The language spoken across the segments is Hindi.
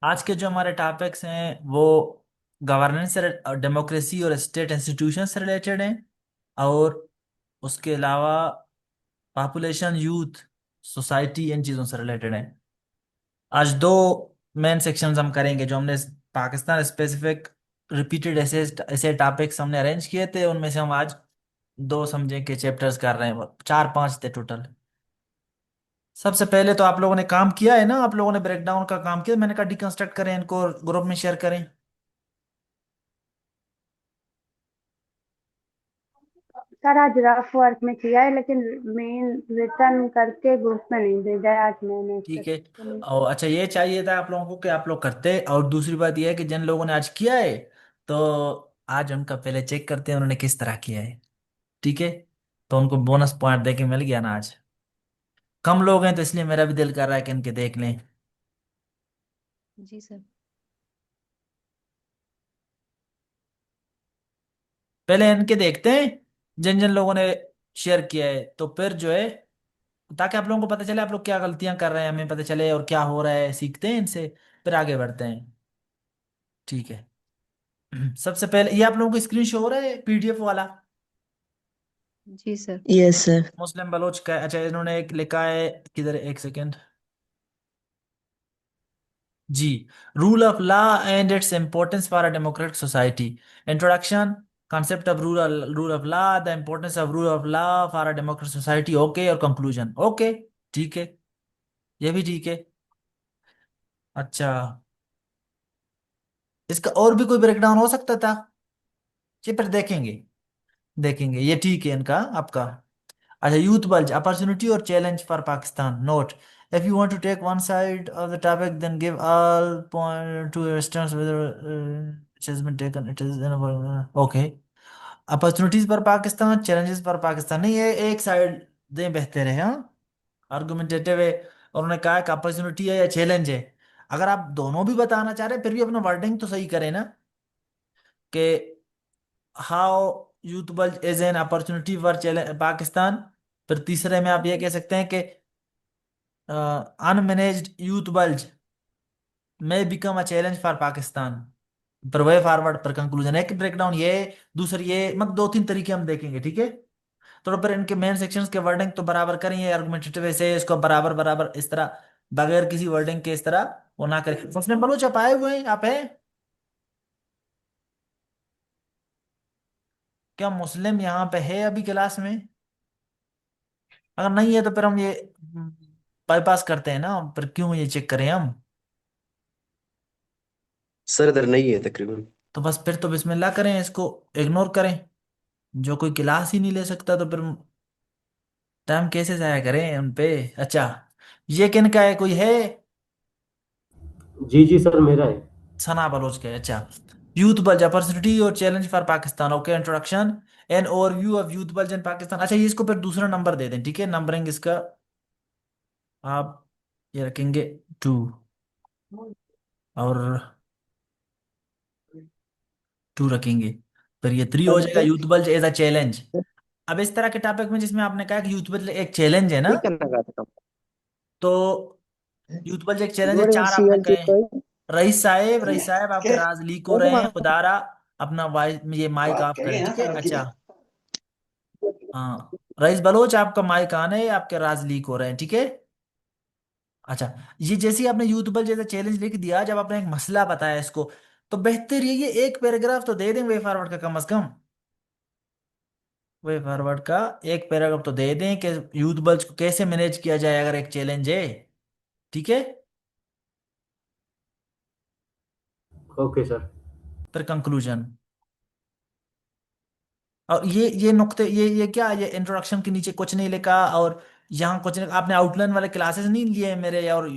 आज के जो हमारे टॉपिक्स हैं वो गवर्नेंस, डेमोक्रेसी और स्टेट इंस्टीट्यूशन से रिलेटेड हैं। और उसके अलावा पॉपुलेशन, यूथ, सोसाइटी, इन चीज़ों से रिलेटेड हैं। आज दो मेन सेक्शंस हम करेंगे जो हमने पाकिस्तान स्पेसिफिक रिपीटेड ऐसे ऐसे टॉपिक्स हमने अरेंज किए थे, उनमें से हम आज दो समझे के चैप्टर्स कर रहे हैं। चार पांच थे टोटल। सबसे पहले तो आप लोगों ने काम किया है ना, आप लोगों ने ब्रेकडाउन का काम किया। मैंने कहा डिकंस्ट्रक्ट करें इनको, ग्रुप में शेयर करें। सर आज रफ वर्क में किया है, लेकिन मेन रिटर्न करके ग्रुप में नहीं भेजा है। आज मैंने ठीक है। एक्सेप्ट। और अच्छा, ये चाहिए था आप लोगों को कि आप लोग करते। और दूसरी बात ये है कि जिन लोगों ने आज किया है, तो आज उनका पहले चेक करते हैं उन्होंने किस तरह किया है। ठीक है। तो उनको बोनस पॉइंट देके मिल गया ना आज। कम लोग हैं तो इसलिए मेरा भी दिल कर रहा है कि इनके देख लें। जी सर। पहले इनके देखते हैं, जिन जिन लोगों ने शेयर किया है, तो फिर जो है, ताकि आप लोगों को पता चले आप लोग क्या गलतियां कर रहे हैं, हमें पता चले और क्या हो रहा है, सीखते हैं इनसे, फिर आगे बढ़ते हैं। ठीक है। सबसे पहले ये आप लोगों को स्क्रीन शो हो रहा है, पीडीएफ वाला। जी sir. Yes sir. Muslim Baloch का, अच्छा इन्होंने एक लिखा है। किधर है? एक सेकेंड। जी। Rule of law and its importance for a democratic society. Introduction. Concept of rule of law, the importance of rule of law for a democratic society. Okay. और कंक्लूजन। ओके। ठीक है। ये भी ठीक है। अच्छा, इसका और भी कोई ब्रेकडाउन हो सकता था? ये फिर देखेंगे। देखेंगे, ये ठीक है इनका, आपका। अच्छा, यूथ बल्ज अपॉर्चुनिटी और challenge for Pakistan note. If you want to take one side of the topic then give all point to students whether which has been taken it is okay. Opportunities for Pakistan, challenges for Pakistan, नहीं ये एक साइड दे बेहतर है। हाँ, आर्गुमेंटेटिव है। और उन्होंने कहा कि अपॉर्चुनिटी है या चैलेंज है। अगर आप दोनों भी बताना चाह रहे हैं फिर भी अपना वर्डिंग तो सही करें ना, कि how youth bulge is an opportunity for Pakistan. फिर तीसरे में आप ये कह सकते हैं कि अनमैनेज्ड यूथ बल्ज में become a challenge for Pakistan. पर वे फॉरवर्ड पर कंक्लूजन एक ब्रेकडाउन ये। दूसरी ये, मतलब दो तीन तरीके हम देखेंगे। ठीक है। तो पर इनके मेन सेक्शंस के वर्डिंग तो बराबर करें, ये आर्गुमेंटेटिव ऐसे इसको बराबर बराबर इस तरह, बगैर किसी वर्डिंग के इस तरह वो ना करें। उसने बलूच आप आए हुए हैं, आप है क्या मुस्लिम यहाँ पे है अभी क्लास में? अगर नहीं है तो फिर हम ये बाईपास करते हैं ना, फिर क्यों ये चेक करें हम? सर इधर नहीं है तकरीबन। तो बस फिर तो बिस्मिल्लाह करें, इसको इग्नोर करें। जो कोई क्लास ही नहीं ले सकता तो फिर टाइम कैसे जाया करें उन पे। अच्छा, ये किन का है, कोई है? जी जी सर, मेरा है। सना बलोच का है। अच्छा। यूथ बल्ज अपॉर्चुनिटी और challenge for Pakistan. Okay. Introduction and overview of youth bulge in Pakistan. अच्छा, ये इसको फिर दूसरा नंबर दे दें। ठीक है, नंबरिंग इसका आप ये रखेंगे 2। और 2 रखेंगे। फिर ये 3 हो जाएगा, youth bulge as a challenge. अब इस तरह के टॉपिक में जिसमें आपने कहा कि यूथ बल्ज एक चैलेंज है ना, ठीक है ना था। तो यूथ बल्ज एक चैलेंज है, जोड़े 4 आपने सीएल कहे। की रईस साहब आपके राज लीक हो रहे हैं, खुदारा अपना वाइस ये माइक ऑफ करें। ठीक है। अच्छा। हाँ, रईस बलोच आपका माइक ऑन है, आपके राज लीक हो रहे हैं। ठीक है। अच्छा, ये जैसे ही आपने यूथ बल जैसा चैलेंज लिख दिया, जब आपने एक मसला बताया इसको, तो बेहतर ये एक पैराग्राफ तो दे दें वे फॉरवर्ड का, कम से कम वे फॉरवर्ड का एक पैराग्राफ तो दे दें कि यूथ बल्स को कैसे मैनेज किया जाए अगर एक चैलेंज है। ठीक है। Okay sir. फिर कंक्लूजन। और ये नुक्ते, ये क्या, ये इंट्रोडक्शन के नीचे कुछ नहीं लिखा, और यहाँ कुछ नहीं, आपने आउटलाइन वाले क्लासेस नहीं लिए हैं मेरे, और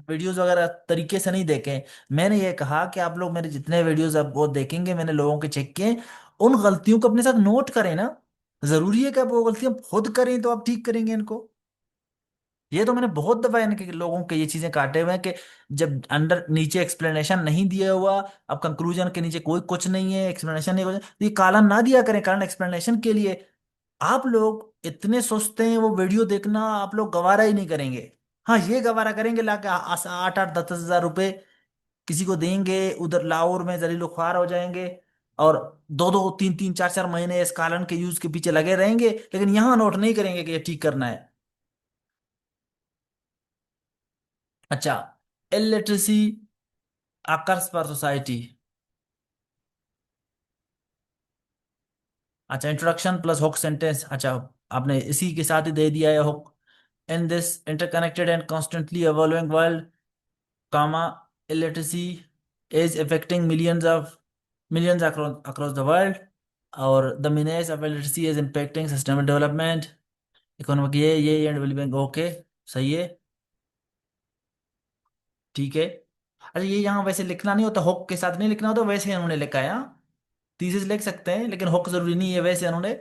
वीडियोस वगैरह तरीके से नहीं देखे। मैंने ये कहा कि आप लोग मेरे जितने वीडियोस अब वो देखेंगे, मैंने लोगों के चेक किए, उन गलतियों को अपने साथ नोट करें ना। जरूरी है कि आप वो गलतियां खुद करें तो आप ठीक करेंगे इनको। ये तो मैंने बहुत दफा इनके लोगों के ये चीजें काटे हुए हैं कि जब अंडर नीचे एक्सप्लेनेशन नहीं दिया हुआ, अब कंक्लूजन के नीचे कोई कुछ नहीं है, एक्सप्लेनेशन नहीं, कुछ तो ये कालन ना दिया करें, कारण एक्सप्लेनेशन के लिए। आप लोग इतने सोचते हैं वो वीडियो देखना, आप लोग गवारा ही नहीं करेंगे। हाँ, ये गवारा करेंगे लाके 8-8 10-10 हजार रुपए किसी को देंगे, उधर लाहौर में जलीलो ख्वार हो जाएंगे, और 2-2 3-3 4-4 महीने इस कालन के यूज के पीछे लगे रहेंगे, लेकिन यहाँ नोट नहीं करेंगे कि ये ठीक करना है। अच्छा, इलिटरेसी अकर्स पर सोसाइटी। अच्छा, इंट्रोडक्शन प्लस हुक सेंटेंस। अच्छा, आपने इसी के साथ ही दे दिया है hook. In this interconnected and constantly evolving world, comma, illiteracy is affecting millions across the world, और the menace of illiteracy is impacting sustainable development, economic ये and well-being। ओके, सही है, ठीक है। अच्छा, ये यहाँ वैसे लिखना नहीं होता, हुक के साथ नहीं लिखना होता, वैसे उन्होंने लिखा है। हाँ, थीसिस लिख सकते हैं, लेकिन हुक जरूरी नहीं है, वैसे उन्होंने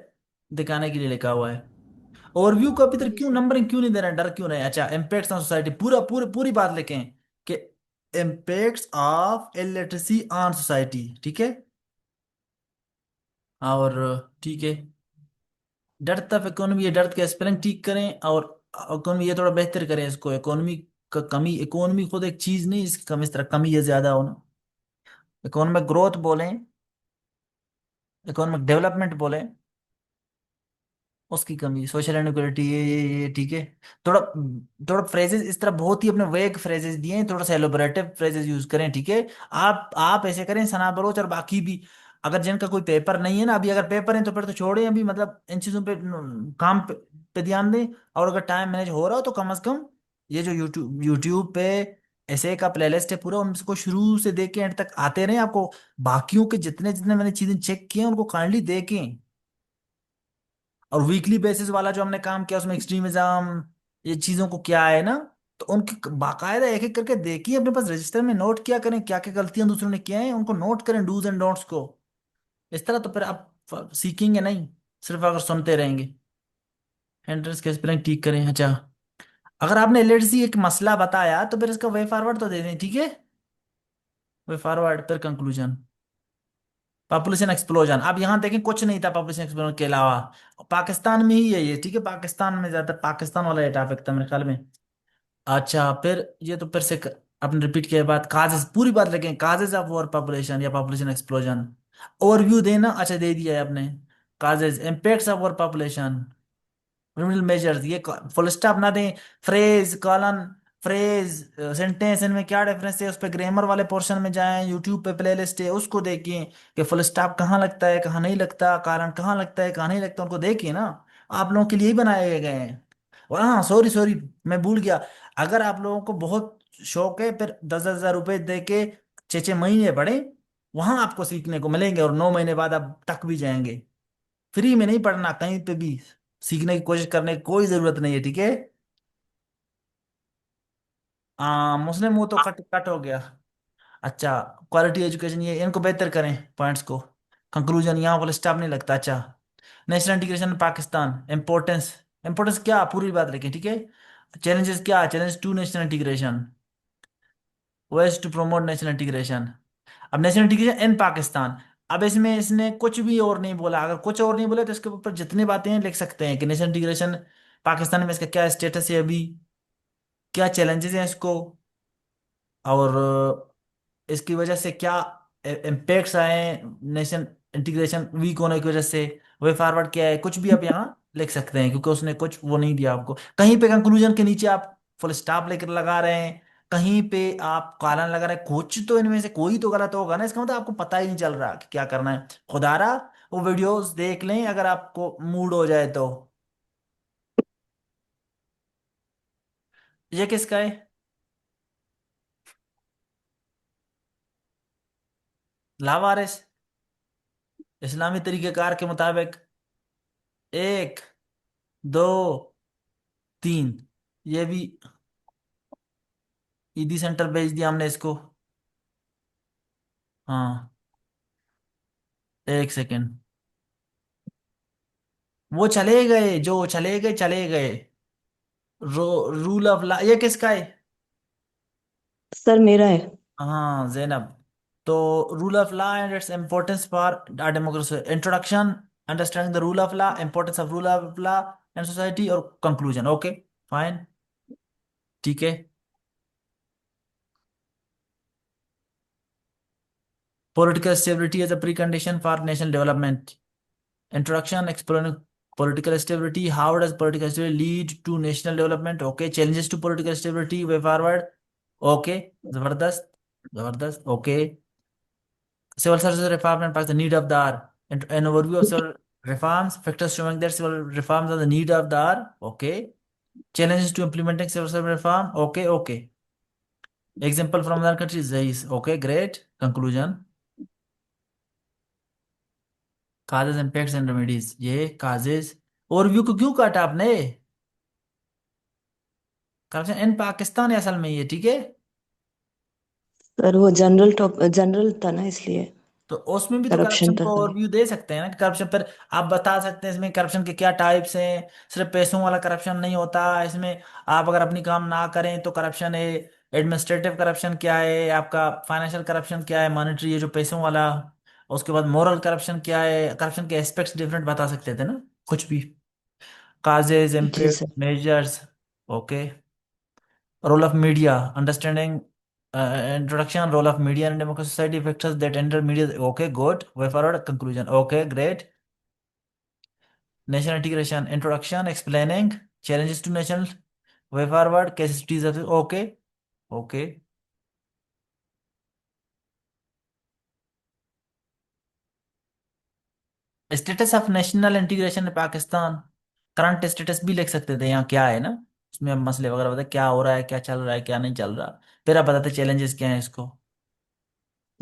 दिखाने के लिए लिखा हुआ है। ओवरव्यू को अभी तक जी क्यों सर। नंबरिंग क्यों नहीं दे रहे हैं, डर क्यों नहीं? अच्छा, इम्पैक्ट्स ऑन सोसाइटी, पूरा पूरी पूरी बात लिखें कि impacts of illiteracy on society, ठीक है। और ठीक है, डेप्थ ऑफ इकोनॉमी, ये डेप्थ का स्पेलिंग ठीक करें, और इकोनॉमी ये थोड़ा बेहतर करें इसको। इकोनॉमी का कमी, इकोनॉमी खुद एक चीज नहीं, इसकी कमी, इस तरह कमी है ज्यादा होना। इकोनॉमिक ग्रोथ बोलें, इकोनॉमिक डेवलपमेंट बोलें, उसकी कमी, सोशल इनइक्वालिटी, ये ठीक है। थोड़ा थोड़ा फ्रेजेस इस तरह बहुत ही अपने वेग फ्रेजेस दिए हैं, थोड़ा सा एलोबरेटिव फ्रेजेस यूज करें, ठीक है। आप ऐसे करें, सना बलोच और बाकी भी, अगर जिनका कोई पेपर नहीं है ना अभी, अगर पेपर है तो फिर तो छोड़ें अभी, मतलब इन चीजों पे काम पे ध्यान दें। और अगर टाइम मैनेज हो रहा हो तो कम से कम ये जो यूट्यूब पे ऐसे का प्लेलिस्ट है पूरा, उनको शुरू से देख के एंड तक आते रहे। आपको बाकियों के जितने जितने मैंने चीजें चेक किए हैं उनको काइंडली देखें। और वीकली बेसिस वाला जो हमने काम किया उसमें एक्सट्रीमिज्म, ये चीजों को क्या है ना, तो उनकी बाकायदा एक एक करके देखिए, अपने पास रजिस्टर में नोट किया करें, क्या क्या गलतियां दूसरों ने किया है उनको नोट करें, डूज एंड डोंट्स को। इस तरह तो फिर आप सीखेंगे नहीं, सिर्फ अगर सुनते रहेंगे। एंट्रेंस के स्पेलिंग ठीक करें। अच्छा, अगर आपने लिटरेसी एक मसला बताया तो फिर इसका वे फॉरवर्ड तो दे दें, ठीक है। वे फॉरवर्ड फिर कंक्लूजन। पॉपुलेशन एक्सप्लोजन, अब यहाँ देखें कुछ नहीं था पॉपुलेशन एक्सप्लोजन के अलावा, पाकिस्तान में ही है ये, ठीक है, पाकिस्तान में ज्यादातर पाकिस्तान वाला ये टॉपिक था मेरे ख्याल में। अच्छा, फिर ये तो फिर से आपने रिपीट किया बात, काजेस पूरी बात लगे, काजेस ऑफ वॉर पॉपुलेशन या पॉपुलेशन एक्सप्लोजन। ओवरव्यू देना, अच्छा दे दिया है आपने। Causes, impacts of war population, remedial measures, ये फुल स्टॉप ना दें, फ्रेज कॉलन, फ्रेज सेंटेंस, इनमें क्या डिफरेंस है, उस पर ग्रामर वाले पोर्शन में जाएं, यूट्यूब पे प्लेलिस्ट है उसको देखें कि फुल स्टॉप कहाँ लगता है कहाँ नहीं लगता, कारण कहाँ लगता है कहाँ नहीं लगता, उनको देखिए ना। आप लोगों के लिए ही बनाए गए हैं। और हाँ, सॉरी सॉरी, मैं भूल गया, अगर आप लोगों को बहुत शौक है, फिर 10,000 रुपए दे के 6-6 महीने पढ़े, वहां आपको सीखने को मिलेंगे, और 9 महीने बाद आप तक भी जाएंगे। फ्री में नहीं पढ़ना, कहीं पे भी सीखने की कोशिश करने की कोई जरूरत नहीं है, ठीक है। मुस्लिम वो तो कट कट हो गया। अच्छा, क्वालिटी एजुकेशन, ये इनको बेहतर करें पॉइंट्स को। कंक्लूजन, यहाँ फुल स्टॉप नहीं लगता। अच्छा, national integration Pakistan, importance, importance क्या, पूरी बात लिखें, ठीक है। चैलेंजेस क्या, challenge to national integration, ways to promote national integration. अब नेशनल इंटीग्रेशन इन पाकिस्तान, अब इसमें इसने कुछ भी और नहीं बोला, अगर कुछ और नहीं बोला तो इसके ऊपर जितनी बातें हैं लिख सकते हैं कि नेशनल इंटीग्रेशन पाकिस्तान में इसका क्या स्टेटस है अभी, क्या चैलेंजेस हैं इसको, और इसकी वजह से क्या इम्पैक्ट्स आए नेशन इंटीग्रेशन वीक होने की वजह से, वे फॉरवर्ड क्या है, कुछ भी आप यहाँ लिख सकते हैं, क्योंकि उसने कुछ वो नहीं दिया आपको। कहीं पे कंक्लूजन के नीचे आप फुल स्टॉप लेकर लगा रहे हैं, कहीं पे आप कॉलन लगा रहे हैं, कुछ तो इनमें से कोई तो गलत होगा ना, इसका मतलब आपको पता ही नहीं चल रहा कि क्या करना है। खुदारा वो वीडियोस देख लें अगर आपको मूड हो जाए तो। ये किसका है? लावारिस, इस्लामी तरीकेकार के मुताबिक, 1, 2, 3, ये भी ईदी सेंटर भेज दिया हमने इसको। हाँ, एक सेकेंड, वो चले गए, जो चले गए चले गए। रूल ऑफ लॉ, ये किसका है? सर मेरा है। हाँ, जैनब। तो rule of law and its importance for democracy, introduction, understanding the rule of law, importance of rule of law and society, और कंक्लूजन। ओके, फाइन, ठीक है। Political stability is a precondition for national development. Introduction, exploring political stability. How does political stability lead to national development? Okay. Challenges to political stability, way forward. Okay. Zabardast. Zabardast. Okay. Civil service reform and the need of the hour. An overview of civil reforms. Factors showing that civil reforms are the need of the hour. Okay. Challenges to implementing civil service reform. Okay. Okay. Example from other countries is okay. Great. Conclusion. Causes, impacts and remedies. ये causes. ओवरव्यू को क्यों काटा आपने? करप्शन इन पाकिस्तान है असल में ये, ठीक है। सर वो जनरल था ना, इसलिए तो उसमें भी तो करप्शन करप्शन था को खाली। ओवरव्यू दे सकते हैं ना कि करप्शन पर आप बता सकते हैं इसमें करप्शन के क्या टाइप्स हैं। सिर्फ पैसों वाला करप्शन नहीं होता इसमें। आप अगर अपनी काम ना करें तो करप्शन है। एडमिनिस्ट्रेटिव करप्शन क्या है आपका, फाइनेंशियल करप्शन क्या है, मॉनेटरी ये जो पैसों वाला। उसके बाद मोरल करप्शन क्या है, करप्शन के एस्पेक्ट्स डिफरेंट बता सकते थे ना कुछ भी। काजेज, जी impact, sir. Measures. Okay. Role of media, understanding, introduction, role of media in democratic society, factors that enter media. Okay, good. Way forward, conclusion. Okay, great. National integration, introduction, explaining challenges to national. Way forward, case studies of okay, okay. Status of national integration in Pakistan. Current status भी लिख सकते थे यहाँ क्या है ना। उसमें हम मसले वगैरह बता क्या हो रहा है, क्या चल रहा है, क्या नहीं चल रहा। फिर आप बताते चैलेंजेस क्या हैं इसको।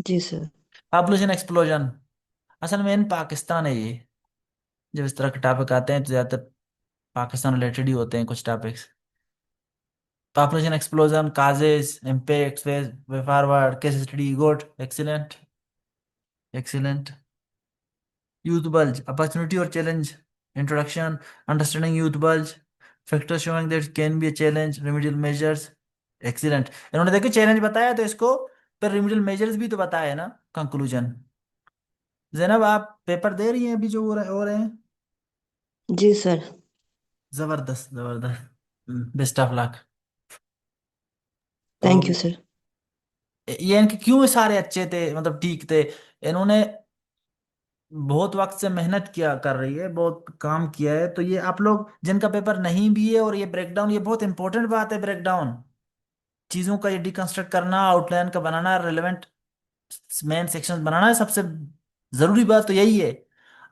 जी सर। Population explosion. असल में इन पाकिस्तान है ये। जब इस तरह के टॉपिक आते हैं तो ज्यादातर पाकिस्तान रिलेटेड ही होते हैं कुछ topics. Population explosion, causes, impact, way forward, case study, good, excellent, excellent. Youth bulge, opportunity और challenge. Introduction, understanding youth bulge, factor showing that can be a challenge, remedial measures. Excellent. इन्होंने देखो चैलेंज बताया तो इसको पर रेमेडियल मेजर्स भी तो बताया ना। कंक्लूजन। जैनब आप पेपर दे रही हैं अभी जो हो रहे हैं। जी सर। जबरदस्त जबरदस्त। Best of luck. तो थैंक यू सर। ये इनके क्यों सारे अच्छे थे मतलब ठीक थे। इन्होंने बहुत वक्त से मेहनत किया कर रही है, बहुत काम किया है। तो ये आप लोग जिनका पेपर नहीं भी है और ये ब्रेकडाउन, ये बहुत इंपॉर्टेंट बात है। ब्रेकडाउन चीजों का ये डिकंस्ट्रक्ट करना, आउटलाइन का बनाना, रिलेवेंट मेन सेक्शन बनाना है सबसे जरूरी बात तो यही है।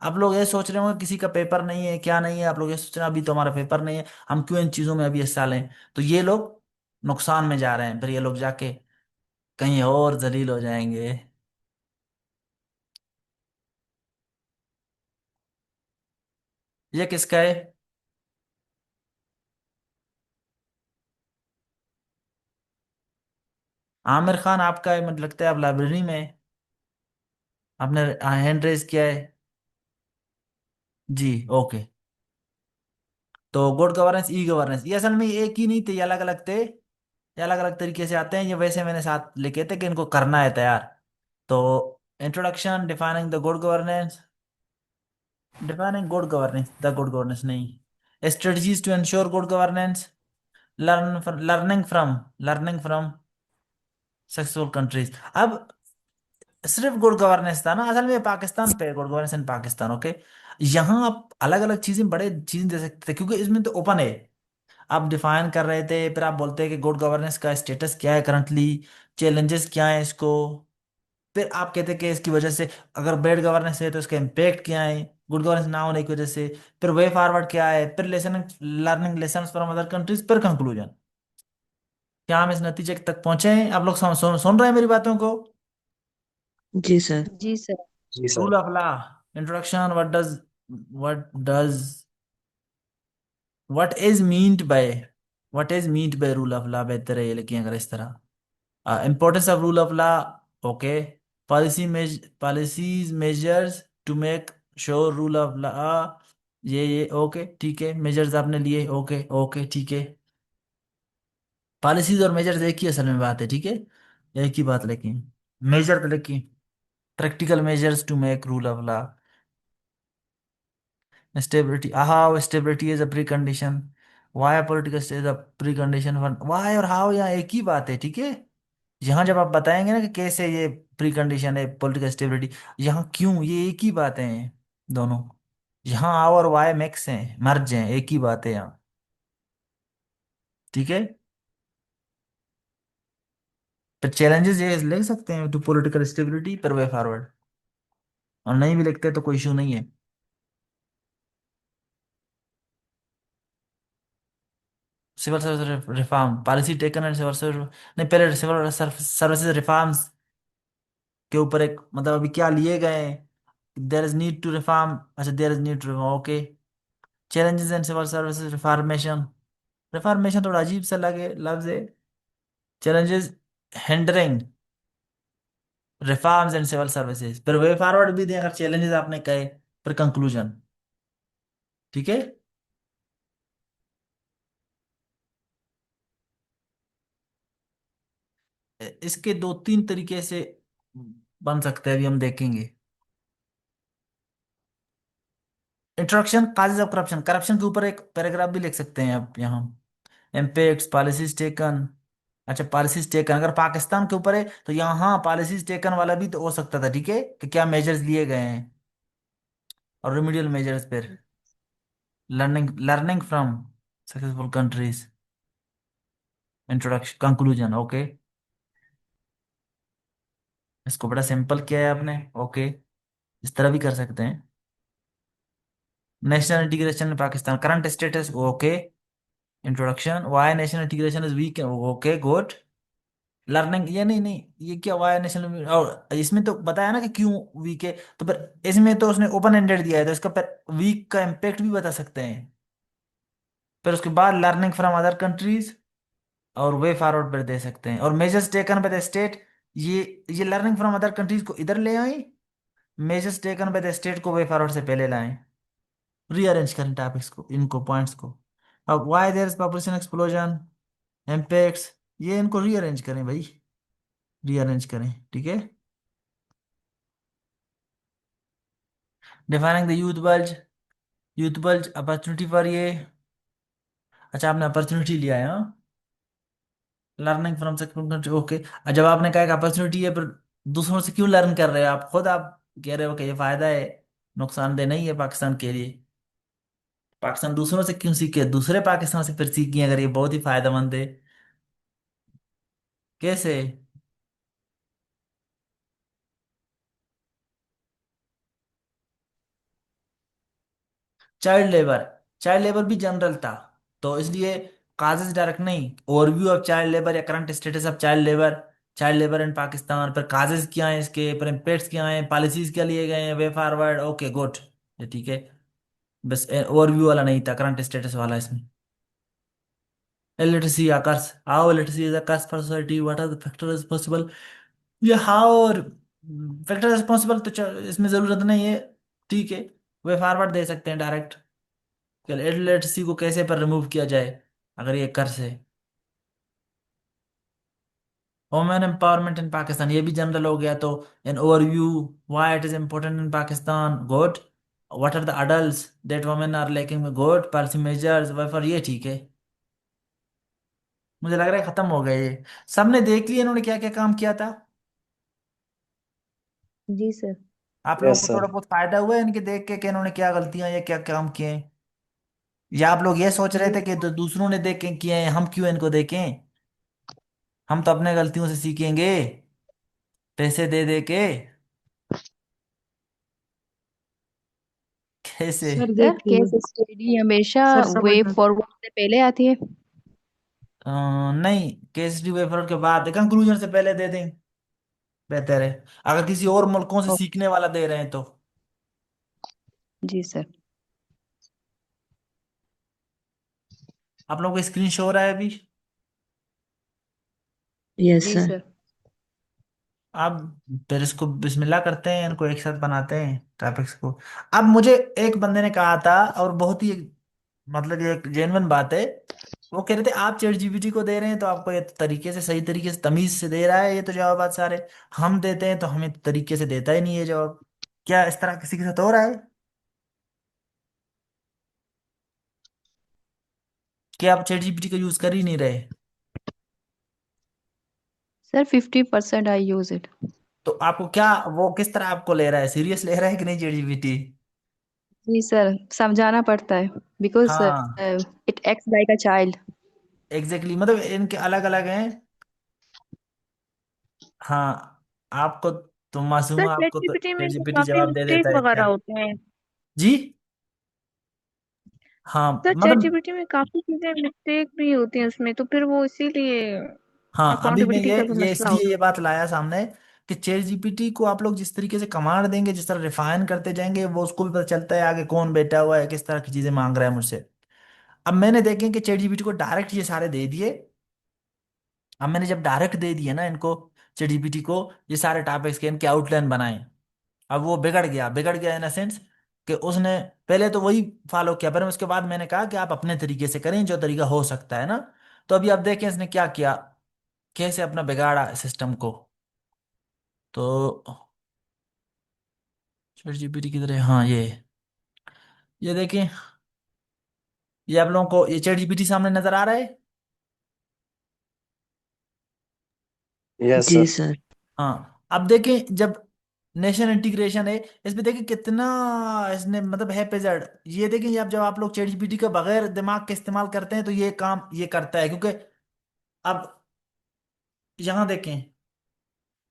आप लोग ये सोच रहे होंगे किसी का पेपर नहीं है क्या नहीं है, आप लोग ये सोच रहे हैं अभी तो हमारा पेपर नहीं है, हम क्यों इन चीजों में अभी हिस्सा लें। तो ये लोग नुकसान में जा रहे हैं, फिर ये लोग जाके कहीं और जलील हो जाएंगे। ये किसका है? आमिर खान आपका है, मुझे लगता है आप लाइब्रेरी में है। आपने हैंड रेज किया है। जी। ओके। तो गुड गवर्नेंस, ई गवर्नेंस, ये असल में एक ही नहीं थे, ये अलग अलग थे। ये अलग अलग तरीके से आते हैं ये, वैसे मैंने साथ लिखे थे कि इनको करना है तैयार। तो introduction, defining the good governance, defining good governance, the good governance नहीं, strategies to ensure good governance, learning from successful countries. अब सिर्फ गुड गवर्नेंस था ना, असल में पाकिस्तान पे good governance in Pakistan. Okay. यहाँ आप अलग अलग चीजें बड़े चीजें दे सकते थे क्योंकि इसमें तो ओपन है। आप डिफाइन कर रहे थे, फिर आप बोलते हैं कि गुड गवर्नेंस का स्टेटस क्या है करंटली, चैलेंजेस क्या है इसको। फिर आप कहते हैं कि इसकी वजह से अगर बैड गवर्नेंस है तो इसका इम्पेक्ट क्या है गुड गवर्नेंस ना होने की वजह से। फिर वे फॉरवर्ड क्या है, फिर lesson, learning lesson from other countries, फिर कंक्लूजन। क्या हम इस नतीजे तक पहुंचे हैं? आप लोग सुन रहे हैं मेरी बातों को? जी सर। जी सर। जी rule sir. Of law, introduction, what does what is meant by rule of law. बेहतर है ये लिखिए अगर इस तरह। Importance of rule of law. Okay. Policies measures to make sure rule of law. ये ओके ठीक है, मेजर्स आपने लिए, ओके ओके ठीक है। पॉलिसीज और मेजर्स एक ही असल में बात है, ठीक है। एक ही बात लेकिन मेजर तो लिखिए, practical measures to make rule of law. Stability, how stability is a precondition, why political is a precondition for why और हाउ, यहाँ एक ही बात है, ठीक है। यहाँ जब आप बताएंगे ना कि कैसे ये प्री कंडीशन है पॉलिटिकल स्टेबिलिटी, यहाँ क्यों, ये एक ही बातें हैं दोनों। यहाँ आ और वाई मैक्स हैं, मर्ज हैं, एक ही बात है यहाँ। ठीक है। पर चैलेंजेस ये लिख सकते हैं टू पॉलिटिकल स्टेबिलिटी पर वे फॉरवर्ड, और नहीं भी लिखते तो कोई इशू नहीं है। Civil service reform policy taken and civil service, नहीं पहले सिविल सर्विसेज रिफॉर्म्स के ऊपर एक मतलब अभी क्या लिए गए हैं। There is need to reform, अच्छा there is need to reform, okay. Challenges in civil services reformation, reformation थोड़ा अजीब सा लगे लफ्ज है। Challenges hindering reforms in civil services, पर वे फॉरवर्ड भी दें अगर चैलेंजेस आपने कहे, पर कंक्लूजन। ठीक है। इसके दो तीन तरीके से बन सकते हैं, अभी हम देखेंगे। Introduction causes of corruption, corruption के ऊपर एक पैराग्राफ भी लिख सकते हैं आप यहाँ। इम्पैक्ट्स पॉलिसीज टेकन, अच्छा पॉलिसीज टेकन अगर पाकिस्तान के ऊपर है तो यहाँ पॉलिसीज टेकन वाला भी तो हो सकता था। ठीक है, कि क्या मेजर्स लिए गए हैं और रेमेडियल मेजर्स पर, learning learning from successful countries, introduction conclusion, okay. इसको बड़ा सिंपल किया है आपने, ओके। इस तरह भी कर सकते हैं। National integration in Pakistan current status, okay. Introduction why national integration is weak, okay good. Learning, ये नहीं नहीं, ये क्या वाई नेशनल, और इसमें तो बताया ना कि क्यों वीक है, तो फिर इसमें तो उसने ओपन एंडेड दिया है, तो इसका फिर वीक का इम्पेक्ट भी बता सकते हैं। फिर उसके बाद लर्निंग फ्रॉम अदर कंट्रीज और वे फॉरवर्ड पर दे सकते हैं, और measures taken by the state. ये लर्निंग फ्रॉम अदर कंट्रीज को इधर ले आए, measures taken by the state को वे फॉरवर्ड से पहले लाएं। रीअरेंज करें टॉपिक्स को, इनको पॉइंट्स को। अब why there is population explosion, impacts, ये इनको रीअरेंज करें भाई, रीअरेंज करें। ठीक है। Defining the youth bulge opportunity for ये, अच्छा आपने अपॉर्चुनिटी लिया है, हाँ। Learning from successful, okay. जब आपने कहा कि अपॉर्चुनिटी है, पर दूसरों से क्यों लर्न कर रहे हो आप, खुद आप कह रहे हो कि ये फायदा है, नुकसानदेह नहीं है पाकिस्तान के लिए। पाकिस्तान दूसरों से क्यों सीखे, दूसरे पाकिस्तान से फिर सीखिए अगर ये बहुत ही फायदेमंद है। कैसे? चाइल्ड लेबर, चाइल्ड लेबर भी जनरल था, तो इसलिए काजेज डायरेक्ट नहीं, ओवरव्यू ऑफ चाइल्ड लेबर या current status of child labour in Pakistan, पर काजेज क्या है इसके, पर इम्पेक्ट्स क्या है, पॉलिसीज क्या लिए गए हैं, वे फॉरवर्ड, ओके गुड। ये ठीक है। बस ओवरव्यू वाला नहीं था, करंट स्टेटस वाला इसमें। Illiteracy a curse, how illiteracy is a curse for society, what are the factors responsible, ये हाउ और फैक्टर रिस्पॉन्सिबल तो इसमें जरूरत नहीं है। ठीक है, वे फॉरवर्ड दे सकते हैं डायरेक्ट। लिटरेसी को कैसे पर रिमूव किया जाए अगर ये कर से। वुमेन एम्पावरमेंट इन पाकिस्तान, ये भी जनरल हो गया, तो an overview, why it is important in Pakistan, good. What are the adults that women are lacking, good. Policy measures for, ये ठीक है। मुझे लग रहा है खत्म हो गए ये, सबने देख लिया इन्होंने क्या क्या काम किया था। जी सर। आप लोगों यस को थोड़ा सर। बहुत फायदा हुआ है इनके देख के कि इन्होंने क्या गलतियां या क्या काम किए हैं? या आप लोग ये सोच रहे जी थे कि दूसरों ने देख के किए हैं, हम क्यों इनको देखें, हम तो अपने गलतियों से सीखेंगे, पैसे दे दे के। कैसे? सर सर देखिए। केस स्टडी हमेशा सर वे समझना। फॉरवर्ड से पहले आती है। नहीं, केसरी वेफर के बाद कंक्लूजन से पहले दे दें, बेहतर है। अगर किसी और मुल्कों से ओ, सीखने वाला दे रहे हैं तो। जी सर। आप लोगों को स्क्रीन शो हो रहा है अभी? यस जी सर। सर। अब फिर इसको बिस्मिल्लाह करते हैं, इनको एक साथ बनाते हैं टॉपिक्स को। अब मुझे एक बंदे ने कहा था, और बहुत ही मतलब ये एक जेन्युइन बात है, वो कह रहे थे आप चैट जीपीटी को दे रहे हैं तो आपको ये तरीके से, सही तरीके से, तमीज से दे रहा है ये तो जवाब आज सारे, हम देते हैं तो हमें तरीके से देता ही नहीं है जवाब। क्या इस तरह किसी के साथ हो रहा है कि आप चैट जीपीटी का यूज कर ही नहीं रहे? Sir 50% I use it. तो आपको क्या, वो किस तरह आपको ले रहा है, सीरियस ले रहा है कि नहीं चैट जीपीटी? जी सर, समझाना पड़ता है बिकॉज हाँ it acts like a child. Exactly, मतलब इनके अलग अलग हैं। हाँ आपको, तुम मासूम सर हो, चैट आपको तो जीपीटी में चैट तो जीपीटी काफी जवाब दे मिस्टेक देता है वगैरह क्या। होते हैं। जी हाँ सर चैट मतलब, जीपीटी में काफी चीजें मिस्टेक भी होती हैं उसमें, तो फिर वो इसीलिए हाँ अभी मैं अकाउंटेबिलिटी का भी ये मसला इसलिए होता ये बात लाया सामने कि चैट जीपीटी को आप लोग जिस तरीके से कमांड देंगे, जिस तरह रिफाइन करते जाएंगे, वो उसको भी पता चलता है आगे कौन बैठा हुआ है, किस तरह की चीजें मांग रहा है मुझसे। अब मैंने देखें कि चैट जीपीटी को डायरेक्ट ये सारे दे दिए। अब मैंने जब डायरेक्ट दे दिए ना इनको, चैट जीपीटी को ये सारे टॉपिक्स के, इनके आउटलाइन बनाए। अब वो बिगड़ गया इन सेंस कि उसने पहले तो वही फॉलो किया, पर उसके बाद मैंने कहा कि आप अपने तरीके से करें जो तरीका हो सकता है ना। तो अभी आप देखें इसने क्या किया, कैसे अपना बिगाड़ा सिस्टम को। तो चैट जीपीटी की तरह, हाँ ये देखें, ये आप लोगों को ये चैट जीपीटी सामने नजर आ रहा है। यस जी सर। सर। हाँ अब देखें, जब नेशन इंटीग्रेशन है, इसमें देखें कितना इसने मतलब है पेजर्ड। ये देखें, ये अब जब आप लोग चैट जीपीटी का बगैर दिमाग के इस्तेमाल करते हैं तो ये काम ये करता है, क्योंकि अब यहां देखें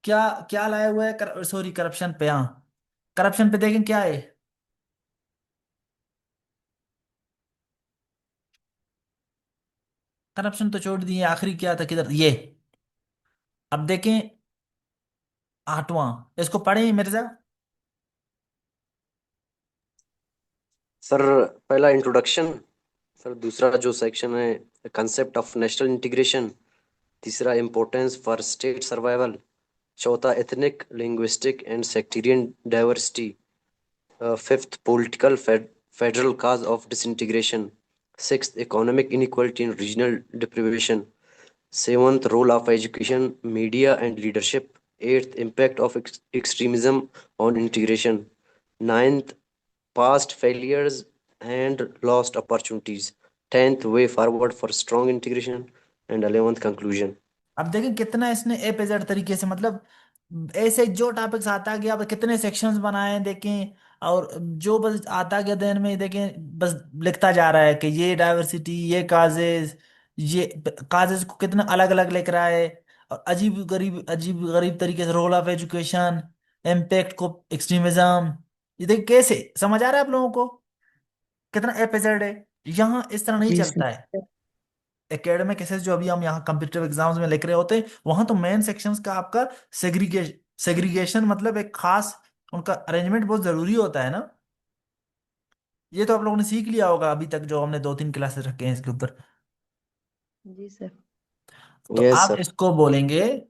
क्या क्या लाया हुआ है, सॉरी करप्शन पे, हाँ करप्शन पे देखें क्या है। करप्शन तो छोड़ दिए, आखिरी क्या था, किधर ये। अब देखें 8वां, इसको पढ़े मिर्जा। सर पहला इंट्रोडक्शन। सर दूसरा जो सेक्शन है, कंसेप्ट ऑफ नेशनल इंटीग्रेशन। तीसरा इम्पोर्टेंस फॉर स्टेट सर्वाइवल। चौथा ethnic linguistic and sectarian diversity. Fifth political federal cause of disintegration. Sixth economic inequality and regional deprivation. Seventh role of education, media and leadership. Eighth impact of extremism on integration. Ninth past failures and lost opportunities. 10th way forward for strong integration. And 11th conclusion. अब देखें कितना इसने एपेजेड तरीके से, मतलब ऐसे जो टॉपिक्स आता गया, अब कितने सेक्शंस बनाए हैं देखें। और जो बस आता गया देन में देखें, बस लिखता जा रहा है कि ये डाइवर्सिटी, ये काजेज को कितना अलग अलग लिख रहा है। और अजीब गरीब तरीके से रोल ऑफ एजुकेशन, इम्पैक्ट को एक्सट्रीमिज्म। ये देखिए कैसे समझ आ रहा है आप लोगों को, कितना एपिसोड है। यहाँ इस तरह नहीं जी चलता सर। है। एकेडमिक केसेस जो अभी हम यहाँ कम्पिटिटिव एग्जाम्स में लिख रहे होते हैं, वहां तो मेन सेक्शंस का आपका सेग्रीगेशन मतलब एक खास उनका अरेंजमेंट बहुत जरूरी होता है ना। ये तो आप लोगों ने सीख लिया होगा अभी तक जो हमने 2-3 क्लासेस रखे हैं इसके ऊपर। जी सर। तो Yes, आप sir. इसको बोलेंगे,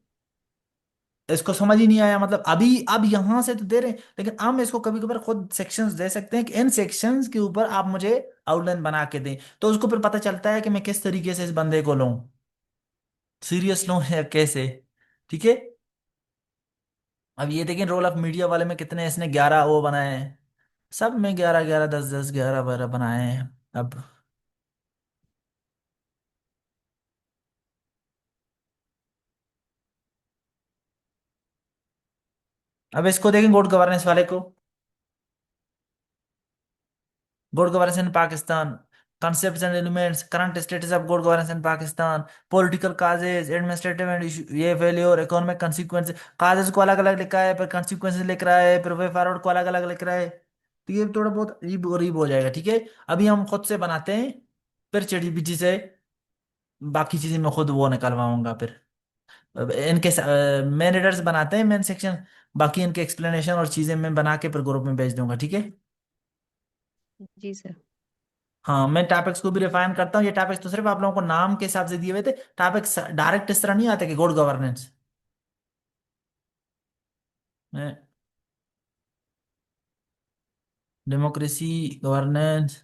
इसको समझ ही नहीं आया, मतलब अभी अब यहां से तो दे रहे हैं, लेकिन हम इसको कभी कभार खुद सेक्शंस दे सकते हैं कि इन सेक्शंस के ऊपर आप मुझे आउटलाइन बना के दें, तो उसको फिर पता चलता है कि मैं किस तरीके से इस बंदे को लूं, सीरियस लूं या कैसे। ठीक है। अब ये देखें रोल ऑफ मीडिया वाले में कितने इसने 11 वो बनाए हैं, सब में 11 11, 10 10, 11 12 बनाए हैं। अब अब इसको देखें गुड गवर्नेंस वाले को, good governance in Pakistan, concepts and elements, current status of good governance in Pakistan, political causes, administrative and ये failure, economic consequences। causes को अलग अलग लिखा है, फिर consequences लिख रहा है, फिर वे फॉरवर्ड को अलग अलग लिख रहा है। तो ये थोड़ा बहुत रीब हो जाएगा। ठीक है। अभी हम खुद से बनाते हैं, फिर ChatGPT से बाकी चीजें मैं खुद वो निकलवाऊंगा फिर। अब इनके मेन रीडर्स बनाते हैं मेन सेक्शन, बाकी इनके एक्सप्लेनेशन और चीजें मैं बना के फिर ग्रुप में भेज दूंगा। ठीक है। जी सर। हाँ मैं टॉपिक्स को भी रिफाइन करता हूँ, ये टॉपिक्स तो सिर्फ आप लोगों को नाम के हिसाब से दिए हुए थे, टॉपिक्स डायरेक्ट इस तरह नहीं आते कि गुड गवर्नेंस में, democracy, governance,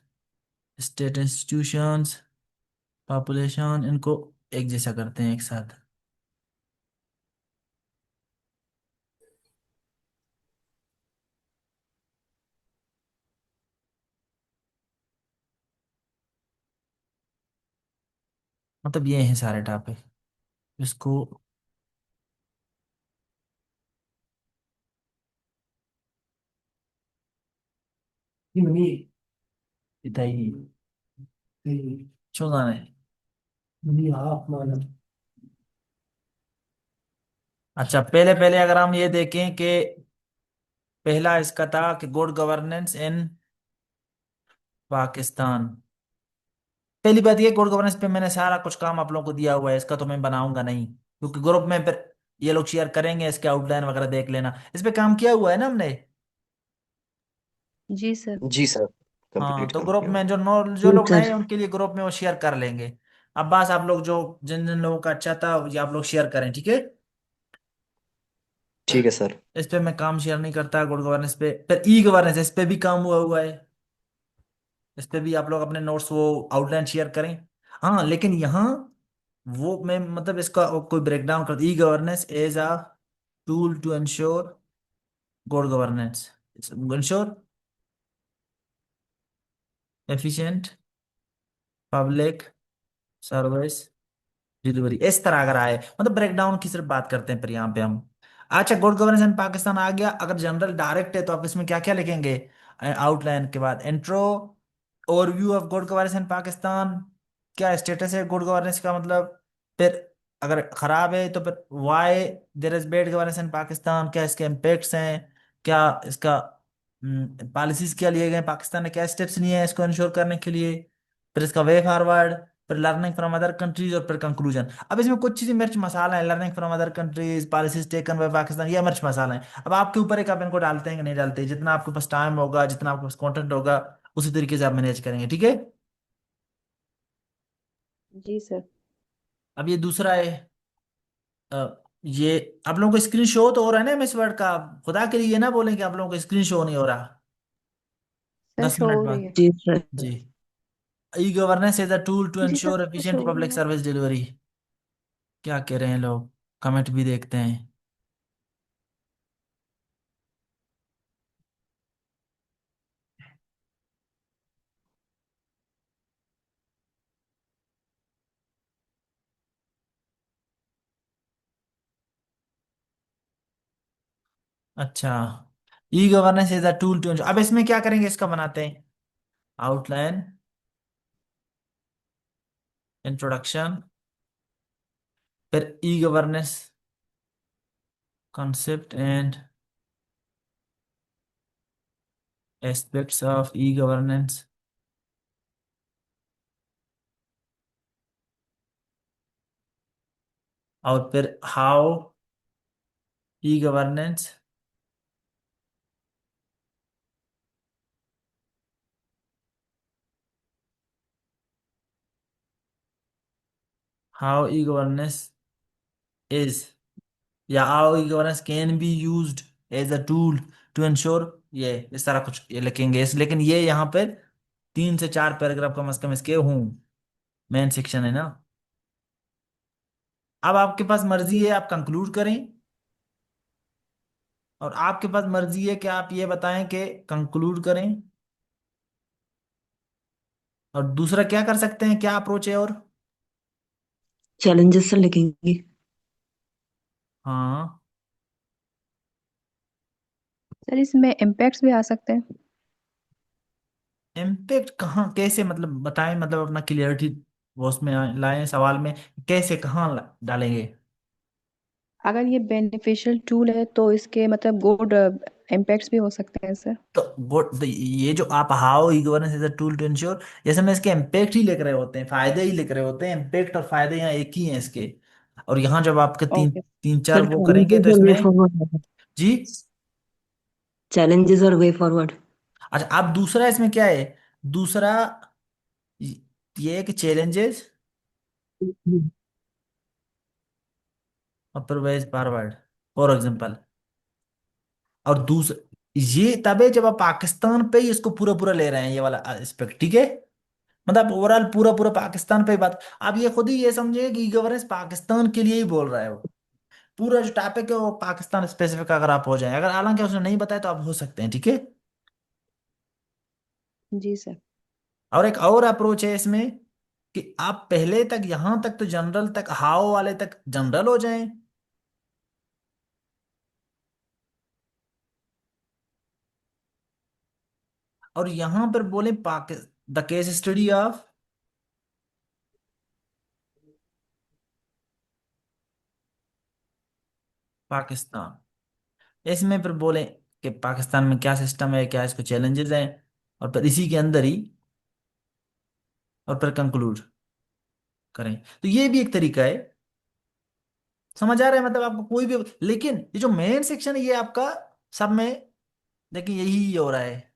state institutions, population, इनको एक जैसा करते हैं एक साथ। मतलब ये हैं सारे टॉपिक, इसको बताइए चौदह है। अच्छा, पहले पहले अगर हम ये देखें कि पहला इसका था कि गुड गवर्नेंस इन पाकिस्तान। पहली बात ये, गुड गवर्नेंस पे मैंने सारा कुछ काम आप लोगों को दिया हुआ है, इसका तो मैं बनाऊंगा नहीं, क्योंकि ग्रुप में फिर ये लोग शेयर करेंगे, इसके आउटलाइन वगैरह देख लेना। इस पे काम किया हुआ है ना हमने। जी सर। जी सर, हाँ, कंप्लीट तो काम ग्रुप किया में हुआ जो जी लोग नए सर। हैं उनके लिए ग्रुप में वो शेयर कर लेंगे। अब बस आप लोग जो जिन जिन लोगों का अच्छा था ये आप लोग शेयर करें, ठीक है। ठीक है सर। इस पे मैं काम शेयर नहीं करता, गुड गवर्नेंस पे। फिर ई गवर्नेंस, इस पे भी काम हुआ हुआ है। इस पे भी आप लोग अपने नोट्स वो आउटलाइन शेयर करें। हाँ, लेकिन यहाँ वो मैं मतलब इसका कोई ब्रेकडाउन कर, e governance as a tool to ensure good governance, ensure efficient public service delivery, इस तरह अगर आए, मतलब ब्रेकडाउन की सिर्फ बात करते हैं फिर यहाँ पे हम। अच्छा, गुड गवर्नेंस इन पाकिस्तान आ गया। अगर जनरल डायरेक्ट है तो आप इसमें क्या क्या लिखेंगे आउटलाइन के बाद? Intro, overview of good governance in Pakistan, क्या स्टेटस है गुड गवर्नेंस का, मतलब फिर अगर खराब है तो फिर why there is bad governance in Pakistan, क्या इसके इम्पेक्ट्स हैं, क्या इसका पॉलिसीज क्या लिए गए, पाकिस्तान ने क्या स्टेप्स लिए हैं इसको इंश्योर करने के लिए, फिर इसका वे फॉरवर्ड, फिर लर्निंग फ्रॉम अदर कंट्रीज, और फिर कंक्लूजन। अब इसमें कुछ चीजें मिर्च मसाला है, learning from other countries, policies taken by Pakistan, ये मिर्च मसाला है। अब आपके ऊपर है कि आप इनको डालते हैं कि नहीं डालते, जितना आपके पास टाइम होगा, जितना आपके पास कंटेंट होगा, उसी तरीके से आप मैनेज करेंगे, ठीक है। जी सर। अब ये दूसरा है, ये आप लोगों को स्क्रीन शो तो हो रहा है ना मिस वर्ड का? खुदा के लिए ना बोलें कि आप लोगों को स्क्रीन शो नहीं हो रहा। सर 10 शो मिनट हो रही बाद। है। जी सर। जी। E governance is a tool to जी इंश्योर सर, शो एफिशिएंट हो रही पब्लिक है। Service delivery. क्या कह रहे हैं लोग, कमेंट भी देखते हैं। अच्छा, e governance is a tool to, अब इसमें क्या करेंगे, इसका बनाते हैं आउटलाइन, इंट्रोडक्शन, फिर e governance concept and aspects of e governance, और फिर how e governance how e governance is, या how e governance can be used as a tool to ensure, ये इस तरह कुछ ये लिखेंगे इस, लेकिन ये यहाँ पे 3 से 4 पैराग्राफ कम से कम इसके हूँ, मेन सेक्शन है ना। अब आपके पास मर्जी है, आप कंक्लूड करें, और आपके पास मर्जी है कि आप ये बताएं कि कंक्लूड करें, और दूसरा क्या कर सकते हैं, क्या अप्रोच है और? चैलेंजेस सर लिखेंगे। हाँ, सर इसमें इम्पैक्ट्स भी आ सकते हैं। इम्पेक्ट कहाँ कैसे, मतलब बताएं, मतलब अपना क्लियरिटी वो उसमें लाएं सवाल में, कैसे कहाँ डालेंगे? अगर ये बेनिफिशियल टूल है तो इसके मतलब गुड इम्पैक्ट्स भी हो सकते हैं सर। तो ये जो आप how e governance is a tool to ensure, जैसे मैं इसके इम्पेक्ट ही लिख रहे होते हैं, फायदे ही लिख रहे होते हैं, इम्पेक्ट और फायदे यहाँ एक ही हैं इसके। और यहाँ जब आपके तीन ओके। तीन चार सर वो करेंगे तो चैलेंजेस और वे इसमें। फॉरवर्ड। जी। चैलेंजेस और वे फॉरवर्ड। अच्छा, अब दूसरा इसमें क्या है, दूसरा ये है कि चैलेंजेस और फिर वेज फॉरवर्ड, फॉर एग्जाम्पल। और दूसरा ये तब है जब आप पाकिस्तान पे ही इसको पूरा पूरा ले रहे हैं, ये वाला एस्पेक्ट, ठीक है। मतलब ओवरऑल पूरा पूरा पाकिस्तान पे ही बात, आप ये खुद ही ये समझिए कि गवर्नेंस पाकिस्तान के लिए ही बोल रहा है वो। पूरा जो टॉपिक है वो पाकिस्तान स्पेसिफिक अगर आप हो जाए, अगर हालांकि उसने नहीं बताया तो आप हो सकते हैं, ठीक है। जी सर। और एक और अप्रोच है इसमें कि आप पहले तक यहां तक तो जनरल तक, हाउ वाले तक जनरल हो जाएं, और यहां पर बोले the case study of Pakistan, इसमें फिर बोले कि पाकिस्तान में क्या सिस्टम है, क्या इसको चैलेंजेस हैं, और फिर इसी के अंदर ही और फिर कंक्लूड करें। तो ये भी एक तरीका है। समझ आ रहा है, मतलब आपको कोई भी, लेकिन ये जो मेन सेक्शन है ये आपका सब में, देखिए यही हो रहा है।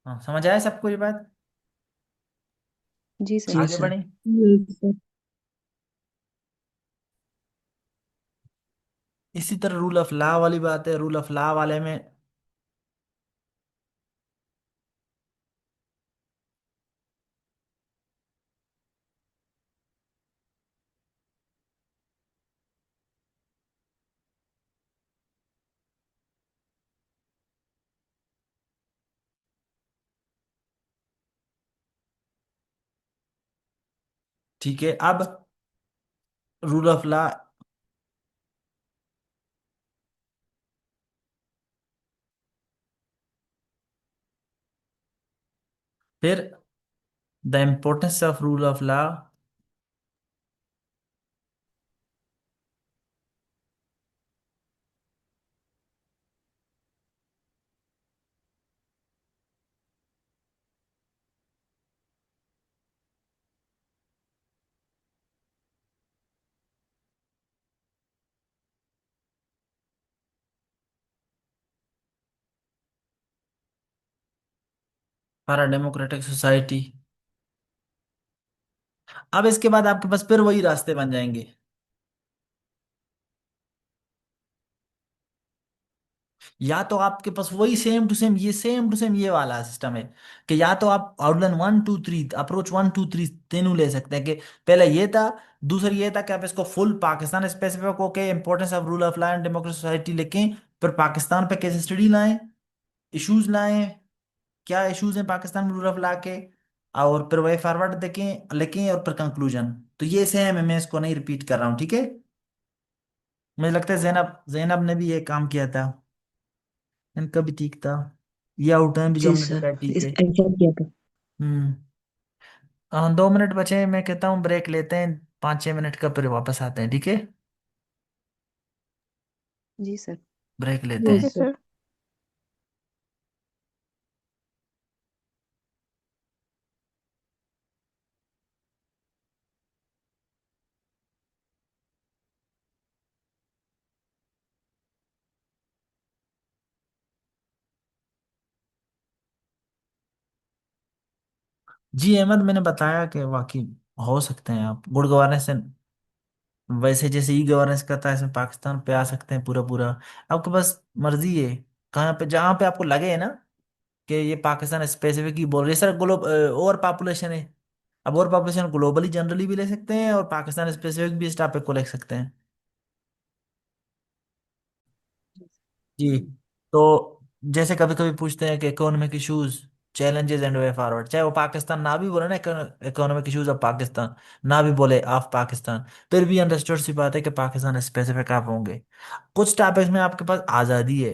हाँ, समझ आया सबको ये बात? जी सर। जी आगे सर। बढ़े। सर। इसी तरह रूल ऑफ लॉ वाली बात है, रूल ऑफ लॉ वाले में ठीक है। अब रूल ऑफ लॉ, फिर the importance of rule of law, for a democratic society. अब इसके बाद आपके पास फिर वही रास्ते बन जाएंगे। या तो आपके पास वही सेम टू सेम ये वाला सिस्टम है कि या तो आप आउटलाइन 1 2 3, अप्रोच 1 2 3 तीनों ले सकते हैं। कि पहले ये था, दूसरा ये था कि आप इसको फुल पाकिस्तान स्पेसिफिक होके importance of rule of law and democratic society लिखें, फिर पाकिस्तान पे केस स्टडी लाएं, इश्यूज लाएं, क्या इश्यूज हैं पाकिस्तान में रूल ऑफ लॉ के, और फिर वही फॉरवर्ड देखें लिखें, और फिर कंक्लूजन। तो ये सेम है, मैं इसको नहीं रिपीट कर रहा हूँ, ठीक है? मुझे लगता है जैनब जैनब ने भी ये काम किया था, इनका भी ठीक था, ये आउटलाइन भी जो जी हमने सर। बताया ठीक इस है। ऐसा किया था। हम्म। 2 मिनट बचे हैं, मैं कहता हूँ ब्रेक लेते हैं 5 6 मिनट का, फिर वापस आते हैं, ठीक है? जी सर। ब्रेक लेते जी ओके हैं। सर। सर। जी अहमद, मैंने बताया कि वाकई हो सकते हैं आप गुड गवर्नेंस से, वैसे जैसे ई गवर्नेंस करता है इसमें पाकिस्तान पे आ सकते हैं पूरा पूरा। आपके पास मर्जी है, कहाँ पे जहाँ पे आपको लगे ना कि ये पाकिस्तान स्पेसिफिक ही बोल रही है। सर ओवर पॉपुलेशन है, अब ओवर पॉपुलेशन ग्लोबली जनरली भी ले सकते हैं, और पाकिस्तान स्पेसिफिक भी इस टॉपिक को ले सकते हैं। जी। तो जैसे कभी कभी पूछते हैं कि economic issues, challenges and way forward, चाहे वो पाकिस्तान ना भी बोले ना, इकोनॉमिक इश्यूज ऑफ पाकिस्तान ना भी बोले ऑफ पाकिस्तान, फिर भी अंडरस्टूड सी बात है कि पाकिस्तान स्पेसिफिक आप होंगे। कुछ टॉपिक्स में आपके पास आज़ादी है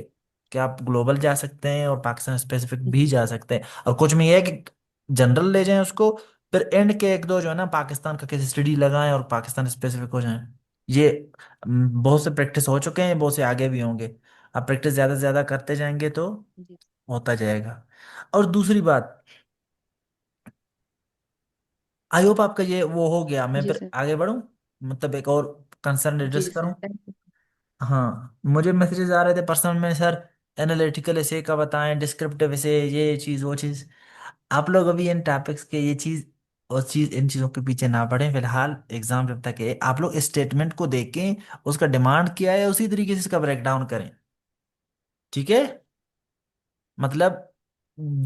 कि आप ग्लोबल जा सकते हैं और पाकिस्तान स्पेसिफिक भी जा सकते हैं, और कुछ में ये है कि जनरल ले जाएं उसको, फिर एंड के एक दो जो है ना पाकिस्तान का केस स्टडी लगाएं और पाकिस्तान स्पेसिफिक हो जाएं। ये बहुत से प्रैक्टिस हो चुके हैं, बहुत से आगे भी होंगे। आप प्रैक्टिस ज्यादा से ज्यादा करते जाएंगे तो जी। होता जाएगा। और दूसरी बात, आई होप आपका ये वो हो गया, मैं जी फिर सर। आगे बढ़ूं, मतलब एक और कंसर्न एड्रेस जी करूं। सर। Thank you. हाँ, मुझे मैसेजेस आ रहे थे पर्सनल में, सर एनालिटिकल ऐसे का बताएं, डिस्क्रिप्टिव ऐसे, ये चीज़ वो चीज़। आप लोग अभी इन टॉपिक्स के ये चीज़ और चीज़, इन चीज़ों के पीछे ना पड़े फिलहाल, एग्जाम जब तक है। आप लोग स्टेटमेंट को देखें, उसका डिमांड क्या है, उसी तरीके से इसका ब्रेक डाउन करें, ठीक है? मतलब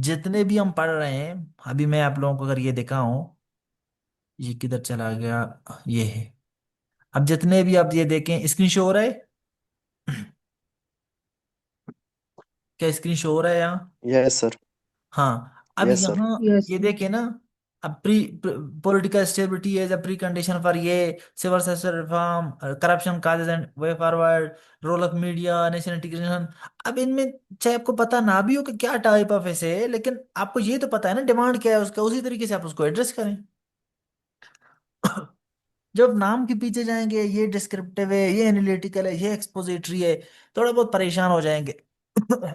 जितने भी हम पढ़ रहे हैं अभी, मैं आप लोगों को अगर ये दिखाऊं, ये किधर चला गया, ये है। अब जितने भी आप ये देखें, स्क्रीन शो हो रहा है? क्या स्क्रीन शो हो रहा है यहाँ? Yes sir. हाँ, अब यस सर। यहाँ यस ये सर। देखे ना, अब political stability is a precondition for ये civil society reform, corruption causes and way forward, role of media, nation integration। अब इनमें चाहे आपको पता ना भी हो कि क्या टाइप ऑफ ऐसे है, लेकिन आपको ये तो पता है ना डिमांड क्या है उसका, उसी तरीके से आप उसको एड्रेस करें। जब नाम के पीछे जाएंगे, ये डिस्क्रिप्टिव है, ये एनालिटिकल है, ये एक्सपोजिटरी है, थोड़ा बहुत परेशान हो जाएंगे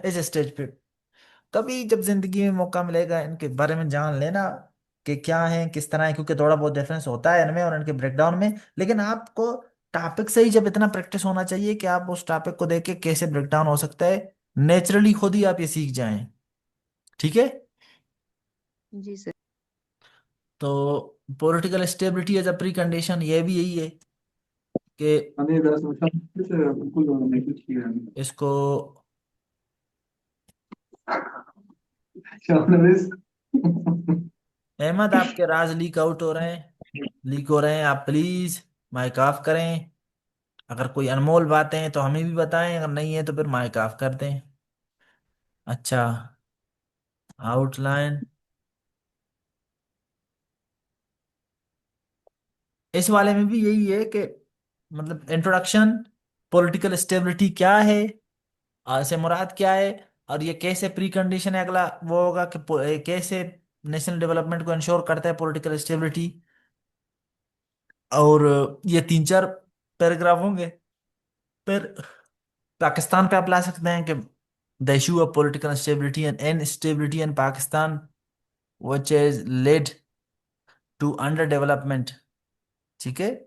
इस स्टेज पे। कभी जब जिंदगी में मौका मिलेगा इनके बारे में जान लेना कि क्या है किस तरह है, क्योंकि थोड़ा बहुत डिफरेंस होता है इनमें और इनके ब्रेकडाउन में। लेकिन आपको टॉपिक से ही जब इतना प्रैक्टिस होना चाहिए कि आप उस टॉपिक को देख के कैसे ब्रेकडाउन हो सकता है, नेचुरली खुद ही आप ये सीख जाएं। ठीक है। जी सर। तो political stability as a precondition, ये भी यही है कि इसको अहमद, आपके राज लीक आउट हो रहे हैं, लीक हो रहे हैं, आप प्लीज माइक ऑफ करें। अगर कोई अनमोल बातें हैं तो हमें भी बताएं, अगर नहीं है तो फिर माइक ऑफ कर दें। अच्छा, आउटलाइन इस वाले में भी यही है कि मतलब इंट्रोडक्शन, पॉलिटिकल स्टेबिलिटी क्या है, से मुराद क्या है, और ये कैसे प्री कंडीशन है। अगला वो होगा कि कैसे नेशनल डेवलपमेंट को इंश्योर करता है पॉलिटिकल स्टेबिलिटी। और ये 3-4 पैराग्राफ होंगे। फिर पाकिस्तान पे आप ला सकते हैं कि the issue of political stability and instability in Pakistan which is led to underdevelopment. ठीक है।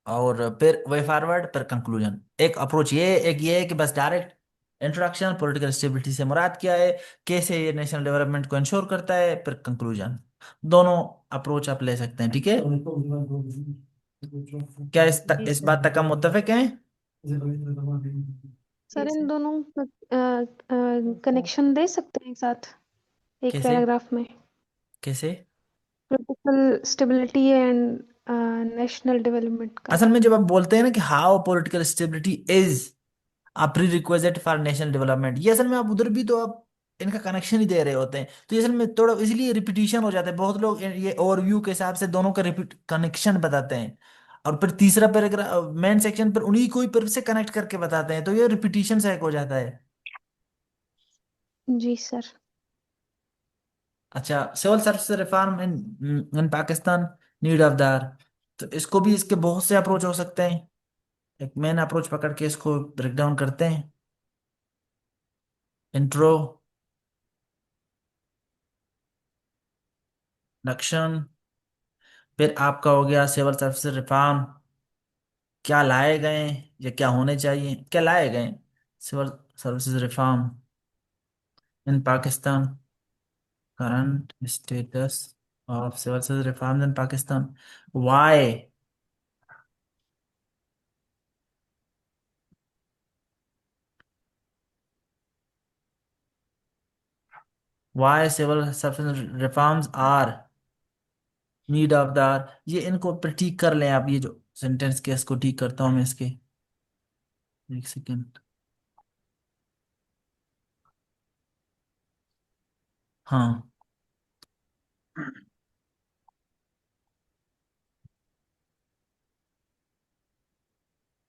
और फिर वे फॉरवर्ड, फिर कंक्लूजन। एक अप्रोच ये, एक ये है कि बस डायरेक्ट इंट्रोडक्शन, पॉलिटिकल स्टेबिलिटी से मुराद क्या है, कैसे ये नेशनल डेवलपमेंट को इंश्योर करता है, फिर कंक्लूजन। दोनों अप्रोच आप ले सकते हैं। ठीक है। क्या जी इस सर। बात तक हम मुत्तफिक हैं? सर इन दोनों कनेक्शन दे सकते हैं एक साथ एक कैसे? पैराग्राफ में, कैसे? Political stability and national development का। असल में जब आप बोलते हैं ना कि how political stability is a prerequisite for national development, ये असल में आप उधर भी तो आप इनका कनेक्शन ही दे रहे होते हैं, तो ये असल में थोड़ा इसलिए रिपीटिशन हो जाता है। बहुत लोग ये ओवरव्यू के हिसाब से दोनों का रिपीट कनेक्शन बताते हैं, और फिर तीसरा पैराग्राफ मेन सेक्शन पर उन्हीं को ही फिर से कनेक्ट करके बताते हैं, तो ये रिपीटिशन से एक हो जाता है। जी सर। अच्छा, civil service reform in in Pakistan, need of the, तो इसको भी इसके बहुत से अप्रोच हो सकते हैं। एक मेन अप्रोच पकड़ के इसको ब्रेक डाउन करते हैं। इंट्रो, नक्शन, फिर आपका हो गया सिविल सर्विस रिफॉर्म, क्या लाए गए या क्या होने चाहिए, क्या लाए गए civil services reform in Pakistan, current status of civil service reform in Pakistan, why, why civil service reforms are need of the, ये इनको पर ठीक कर लें आप, ये जो सेंटेंस के इसको ठीक करता हूँ मैं इसके, एक सेकेंड। हाँ,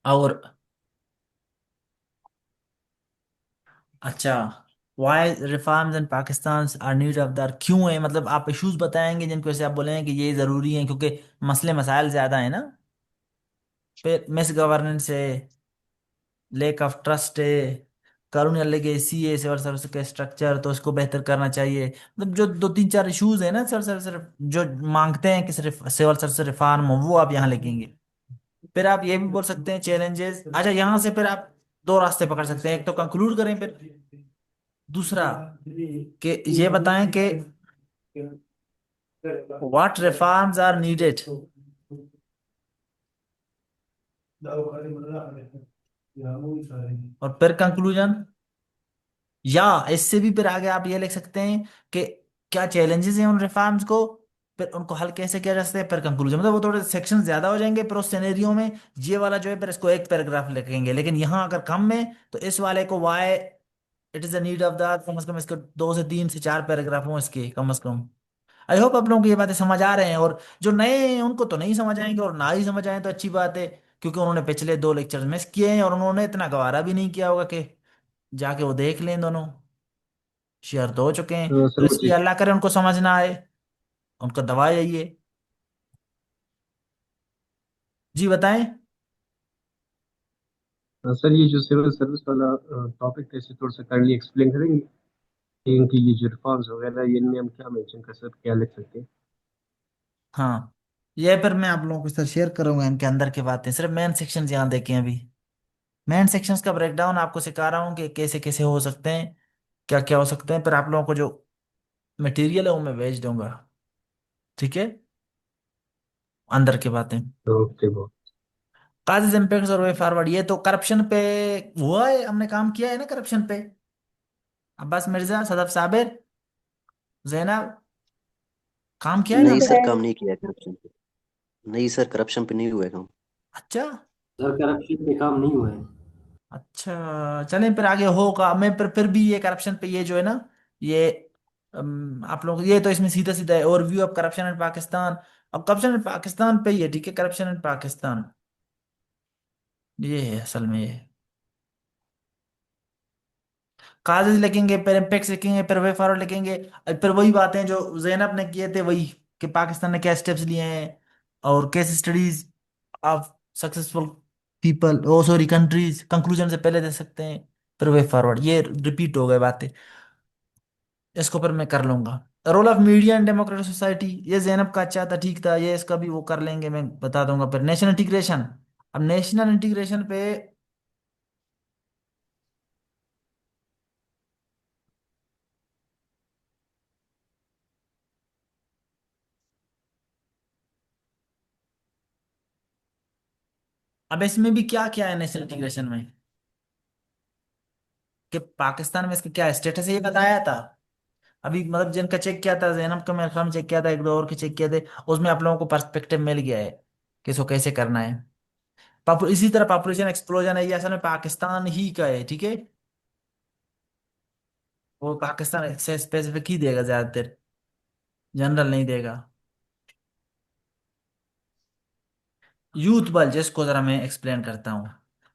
और अच्छा, why reforms in Pakistan are need of the, क्यों है, मतलब आप इश्यूज बताएंगे जिनको से आप बोलेंगे कि ये जरूरी है क्योंकि मसले मसाइल ज्यादा है ना। फिर मिस गवर्नेंस है, लेक ऑफ ट्रस्ट है, कॉलोनियल लेगेसी है, सिविल सर्विस का स्ट्रक्चर तो इसको बेहतर करना चाहिए। मतलब जो 2-3-4 इश्यूज है ना सिविल सर्विस जो मांगते हैं कि सिर्फ सिविल सर्विस रिफॉर्म हो, वो आप यहाँ लिखेंगे। फिर आप ये भी बोल सकते हैं चैलेंजेस। अच्छा, यहाँ से फिर आप दो रास्ते पकड़ सकते हैं, एक तो कंक्लूड करें, फिर दूसरा कि ये बताएं कि व्हाट रिफॉर्म्स आर नीडेड, और फिर कंक्लूजन। या इससे भी फिर आगे आप ये लिख सकते हैं कि क्या चैलेंजेस हैं उन रिफॉर्म्स को, फिर उनको हल कैसे किया जा सकता है, फिर कंक्लूजन। मतलब वो थोड़े सेक्शन ज्यादा हो जाएंगे, पर उस सिनेरियो में ये वाला जो है फिर इसको एक पैराग्राफ लिखेंगे। लेकिन यहाँ अगर कम में तो इस वाले को why it is the need of the, कम से कम इसको 2 से 3 से 4 पैराग्राफ हो इसके कम से कम। आई होप आप लोगों को ये बातें समझ आ रहे हैं, और जो नए हैं उनको तो नहीं समझ आएंगे, और ना ही समझ आए तो अच्छी बात है, क्योंकि उन्होंने पिछले 2 लेक्चर मिस किए हैं, और उन्होंने इतना गवारा भी नहीं किया होगा कि जाके वो देख लें दोनों। शेयर तो हो चुके हैं, तो सर इसलिए मुझे अल्लाह करे उनको समझ ना आए, उनको दवा यही है। जी बताएं। सर ये जो सिविल सर्विस वाला टॉपिक था इसे थोड़ा सा काइंडली एक्सप्लेन करेंगे कि इनकी ये जो रिफॉर्म्स वगैरह ये इनमें हम क्या मेंशन कर सकते, क्या लिख सकते हैं? हाँ, ये फिर मैं आप लोगों के साथ शेयर करूंगा इनके अंदर की बातें, सिर्फ मेन सेक्शन यहाँ देखें अभी। मेन सेक्शंस का ब्रेकडाउन आपको सिखा रहा हूँ कि कैसे कैसे हो सकते हैं, क्या क्या हो सकते हैं, फिर आप लोगों को जो मटेरियल है वो मैं भेज दूंगा। ठीक है, अंदर की बातें। ओके वो। काजेज इम्पैक्ट्स और वे फॉरवर्ड, ये तो करप्शन पे हुआ है, हमने काम किया है ना करप्शन पे। अब्बास मिर्जा, सदफ साबिर, जैनब, काम किया है ना नहीं हमने। सर, काम नहीं किया करप्शन पे। नहीं सर, करप्शन पे नहीं हुआ है काम। अच्छा। सर करप्शन पे काम नहीं हुआ है। अच्छा चलें, फिर आगे होगा। मैं फिर भी ये करप्शन पे ये जो है ना, ये आप लोग ये तो इसमें सीधा सीधा है, overview of corruption in Pakistan. अब करप्शन इन पाकिस्तान पे ही है, ठीक है, करप्शन इन पाकिस्तान ये है असल में। ये कागज लिखेंगे, फिर इम्पेक्ट लिखेंगे, फिर वे फॉरवर्ड लिखेंगे, फिर वही बातें जो जैनब ने किए थे वही, कि पाकिस्तान ने क्या स्टेप्स लिए हैं, और case studies of successful people, oh sorry countries, conclusion से पहले दे सकते हैं, फिर वे फॉरवर्ड, ये रिपीट हो गए बातें, इसको पर मैं कर लूंगा। Role of media and democratic society, ये जैनब का अच्छा था, ठीक था, ये इसका भी वो कर लेंगे, मैं बता दूंगा। फिर नेशनल इंटीग्रेशन, अब नेशनल इंटीग्रेशन पे अब इसमें भी क्या क्या है नेशनल इंटीग्रेशन में, कि पाकिस्तान में इसका क्या स्टेटस है ये बताया था अभी, मतलब जिनका चेक किया था, जैनब का मेरे ख्याल में चेक किया था, एक दो और के चेक किए थे, उसमें आप लोगों को पर्सपेक्टिव मिल गया है कि इसको कैसे करना है। इसी तरह पॉपुलेशन एक्सप्लोजन है, ये असल में पाकिस्तान ही का है, ठीक है, वो पाकिस्तान से स्पेसिफिक ही देगा ज्यादातर, जनरल नहीं देगा। यूथ बल, जिसको जरा मैं एक्सप्लेन करता हूँ।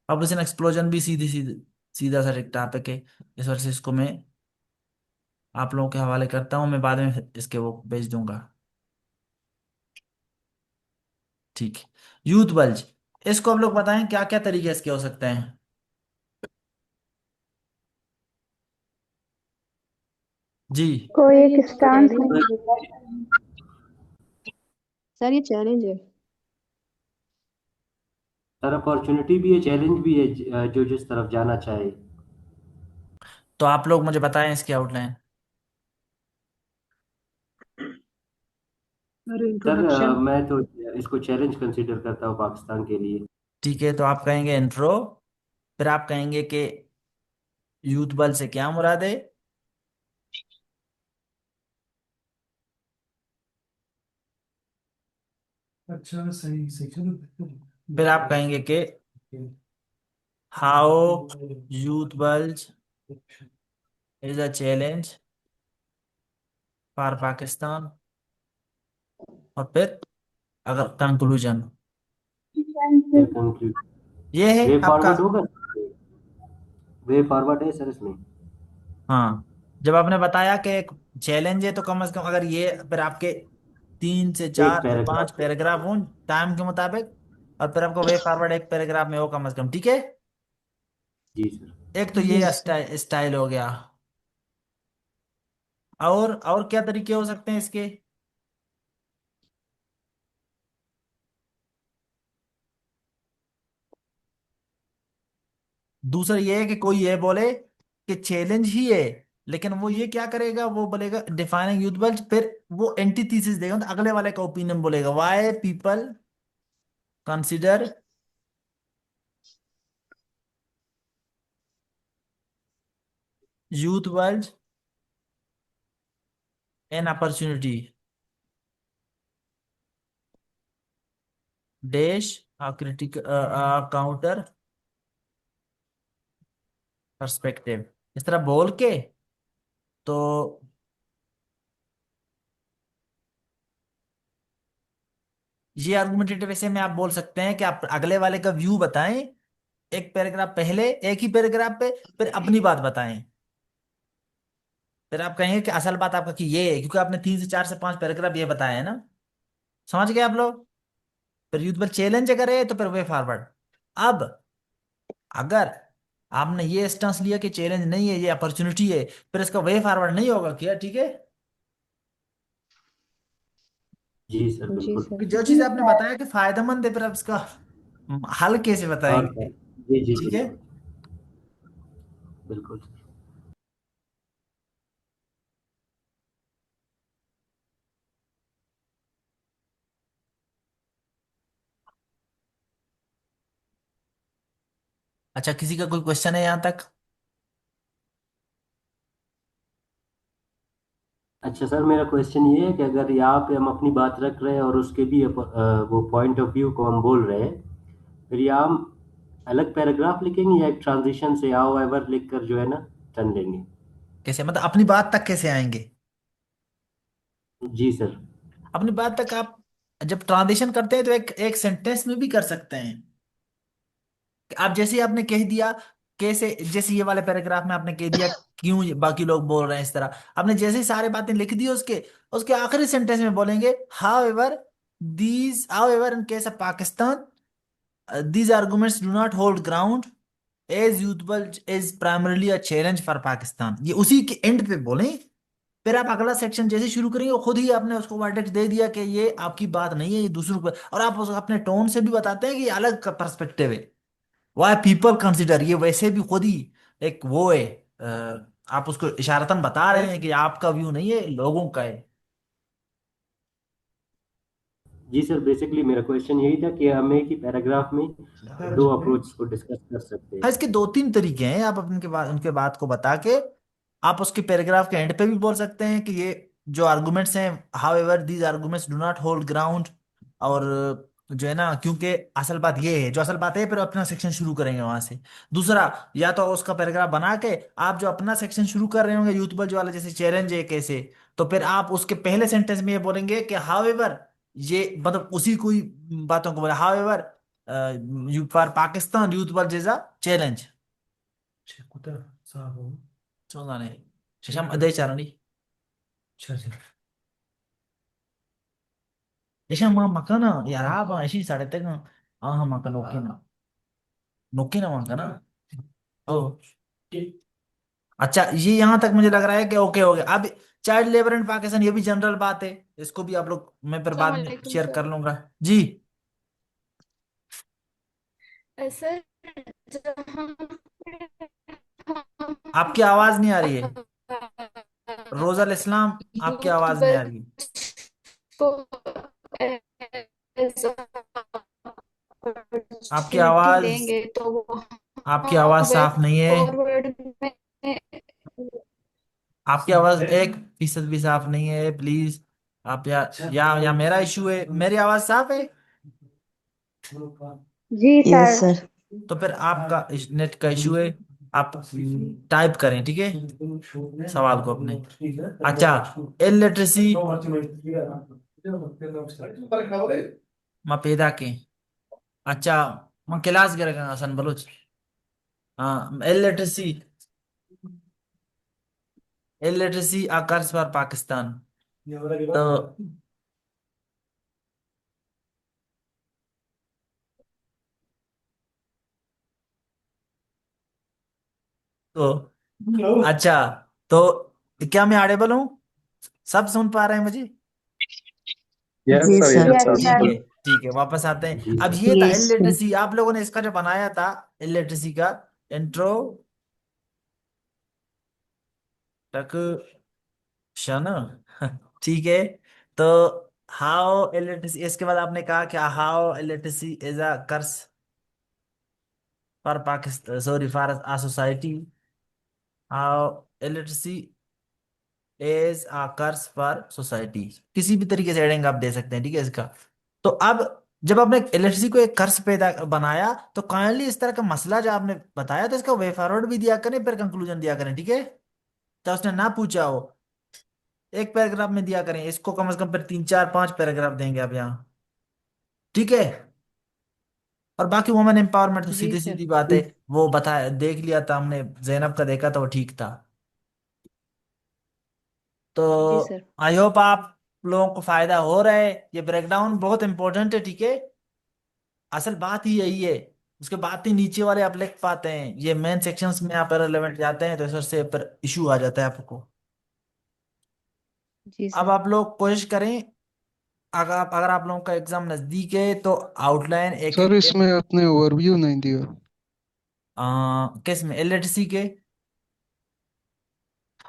पॉपुलेशन एक्सप्लोजन भी सीधी सीधी सीधा सा एक टॉपिक है, इस वजह से इसको मैं आप लोगों के हवाले करता हूँ, मैं बाद में इसके वो भेज दूंगा। ठीक है, यूथ बल्ज, इसको आप लोग बताएं क्या क्या तरीके इसके हो सकते हैं। जी। कोई सर ये एक स्टांस चैलेंज, नहीं लेगा। सर ये चैलेंज है। सर अपॉर्चुनिटी भी है, चैलेंज भी है, जो जिस तरफ जाना चाहे। तो आप लोग मुझे बताएं इसकी आउटलाइन। Sir sir introduction. मैं तो इसको चैलेंज कंसीडर करता हूँ पाकिस्तान के लिए। ठीक है, तो आप कहेंगे इंट्रो, फिर आप कहेंगे कि यूथ बल से क्या मुराद है, अच्छा सही सेक्शन। फिर आप कहेंगे कि how youth bulge is a challenge for Pakistan, और फिर अगर कंक्लूजन, फिर कंक्लूड। ये है वे आपका। फॉरवर्ड होगा। वे फॉरवर्ड है सर इसमें। हाँ, जब आपने बताया कि एक चैलेंज है, तो कम से कम अगर ये फिर आपके 3 से 4 एक से 5 पैराग्राफ। पैराग्राफ हों टाइम के मुताबिक, और फिर आपको वे फॉरवर्ड एक पैराग्राफ में हो कम से कम, ठीक है। जी सर। एक तो ये स्टाइल हो गया, और क्या तरीके हो सकते हैं इसके। दूसरा ये है कि कोई ये बोले कि चैलेंज ही है, लेकिन वो ये क्या करेगा, वो बोलेगा डिफाइनिंग यूथ वेल्थ, फिर वो एंटीथीसिस देगा, तो अगले वाले का ओपिनियन बोलेगा, why people consider youth wealth an opportunity dash critic counter perspective, इस तरह बोल के, तो ये आर्गुमेंटेटिव ऐसे में आप बोल सकते हैं कि आप अगले वाले का व्यू बताएं, एक पैराग्राफ पहले, एक ही पैराग्राफ पे, फिर अपनी बात बताएं। फिर आप कहेंगे कि असल बात आपका कि ये है, क्योंकि आपने 3 से 4 से 5 पैराग्राफ ये बताया है ना। समझ गए आप लोग? फिर यूथबल चैलेंज अगर है तो फिर वे फॉरवर्ड। अब अगर आपने ये स्टांस लिया कि चैलेंज नहीं है, ये अपॉर्चुनिटी है, फिर इसका वे फॉरवर्ड नहीं होगा क्या? ठीक है, जी सर जी बिल्कुल। सर। कि जो चीज आपने बताया कि फायदेमंद है, फिर आप इसका हल कैसे और बताएंगे? जी जी ठीक है। बिल्कुल बिल्कुल। अच्छा, किसी का कोई क्वेश्चन है यहाँ तक? अच्छा सर, मेरा क्वेश्चन ये है कि अगर यहाँ पे हम अपनी बात रख रहे हैं और उसके भी वो पॉइंट ऑफ व्यू को हम बोल रहे हैं, फिर यहाँ हम अलग पैराग्राफ लिखेंगे या एक ट्रांजिशन से हाउ एवर लिख कर जो है ना टर्न लेंगे? कैसे मतलब अपनी बात तक कैसे आएंगे? जी सर। अपनी बात तक आप जब ट्रांजिशन करते हैं तो एक एक सेंटेंस में भी कर सकते हैं। आप जैसे ही आपने कह दिया, कैसे, जैसे ये वाले पैराग्राफ में आपने कह दिया क्यों ये बाकी लोग बोल रहे हैं इस तरह, आपने जैसे ही सारी बातें लिख दी, उसके उसके आखिरी सेंटेंस में बोलेंगे how ever how ever in case of Pakistan these arguments do not hold ground as usable is primarily a challenge for Pakistan। ये उसी के एंड पे बोलें। फिर आप अगला सेक्शन जैसे शुरू करेंगे, वो खुद ही आपने उसको वर्डिक्ट दे दिया कि ये आपकी बात नहीं है, ये दूसरों पर, और आप अपने टोन से भी बताते हैं कि ये अलग पर्सपेक्टिव है। वाई पीपल कंसिडर, ये वैसे भी खुद ही एक वो है, आप उसको इशारतन बता रहे हैं कि आपका व्यू नहीं है, लोगों का है। जी सर, बेसिकली मेरा क्वेश्चन यही था कि हम एक ही पैराग्राफ में दो अप्रोच को डिस्कस कर सकते हाँ, हैं। इसके 2-3 तरीके हैं। आप अपने बात, उनके बात को बता के आप उसके पैराग्राफ के एंड पे भी बोल सकते हैं कि ये जो आर्गुमेंट्स हैं, how ever these arguments do not hold ground, और जो है ना, क्योंकि असल बात ये है, जो असल बात है, फिर अपना सेक्शन शुरू करेंगे वहां से। दूसरा, या तो उसका पैराग्राफ बना के आप जो अपना सेक्शन शुरू कर रहे होंगे यूथ बल वाला, जैसे चैलेंज है कैसे, तो फिर आप उसके पहले सेंटेंस में ये बोलेंगे कि हाउ एवर, ये मतलब उसी कोई बातों को बोले, how ever for Pakistan youth बल जैसा challenge. Çekuta sağ ol. Sonane. Şaşam aday çarani. Çerçeve. Yaşam ma makana yaraba eşi sarete kan. Ah makan okina. Nokina makana. ओ, अच्छा, ये यहां तक मुझे लग रहा है कि ओके हो गया। अब चाइल्ड लेबर इन पाकिस्तान, ये भी जनरल बात है, इसको भी आप लोग, मैं फिर बाद में अस्सलामुअलैकुम शेयर सर। कर लूंगा जी। सर, जहाँ हम आपकी आवाज नहीं आ रही है, रोजल इस्लाम, आपकी यूथ आवाज नहीं आ बल रही। को एज आपकी अपॉर्चुनिटी आवाज, लेंगे तो वो आपकी आवाज वे साफ नहीं है। फॉरवर्ड में आपकी आवाज 1% भी साफ नहीं है, प्लीज। आप या मेरा इशू है, मेरी आवाज साफ है? जी यस सर। सर। तो फिर आपका नेट का इशू है। आप टाइप करें, ठीक है, सवाल को अपने। अच्छा, इलिटरेसी माँ पैदा के, अच्छा, माँ क्लास गिर हसन बलोच। हाँ, इलिटरेसी अकर्स फॉर पाकिस्तान। तो अच्छा, तो क्या मैं ऑडिबल हूँ? सब सुन पा रहे हैं मुझे? यस जी sir, sir. Yes yes sir, ठीक सर। है, बिल्कुल। ठीक है, वापस आते हैं। जी अब सर। ये था यस सर। इलिटरेसी, आप लोगों ने इसका जो बनाया था इलिटरेसी का इंट्रोडक्शन। ठीक है। तो हाउ इलिटरेसी, इसके बाद आपने कहा कि how illiteracy is a curse for Pakistan, sorry, for a society, how illiteracy is a curse for society. किसी भी तरीके से हेडिंग आप दे सकते हैं, ठीक है इसका। तो अब जब आपने इलिटरेसी को एक कर्स पैदा बनाया, तो काइंडली इस तरह का मसला जो आपने बताया, तो इसका वे फॉरवर्ड भी दिया करें, फिर कंक्लूजन दिया करें, ठीक है। तो उसने ना पूछा हो, एक पैराग्राफ में दिया करें इसको, कम से कम फिर 3 4 5 पैराग्राफ देंगे आप यहाँ। ठीक है। और बाकी वुमेन एम्पावरमेंट तो जी सीधी सर। सीधी बात है, वो बता देख लिया था हमने, जैनब का देखा था वो ठीक था। जी तो सर। आई होप आप लोगों को फायदा हो रहा है। ये ब्रेकडाउन बहुत इंपॉर्टेंट है, ठीक है। असल बात ही यही है। उसके बाद ही नीचे वाले आप लिख पाते हैं, ये मेन सेक्शंस में आप रेलेवेंट जाते हैं तो सर से पर इशू आ जाता है आपको। जी अब सर। आप लोग कोशिश करें, अगर आप लोगों का एग्जाम नजदीक है तो आउटलाइन एक सर एक इसमें आपने ओवरव्यू नहीं दिया। किस में, एलटीसी के?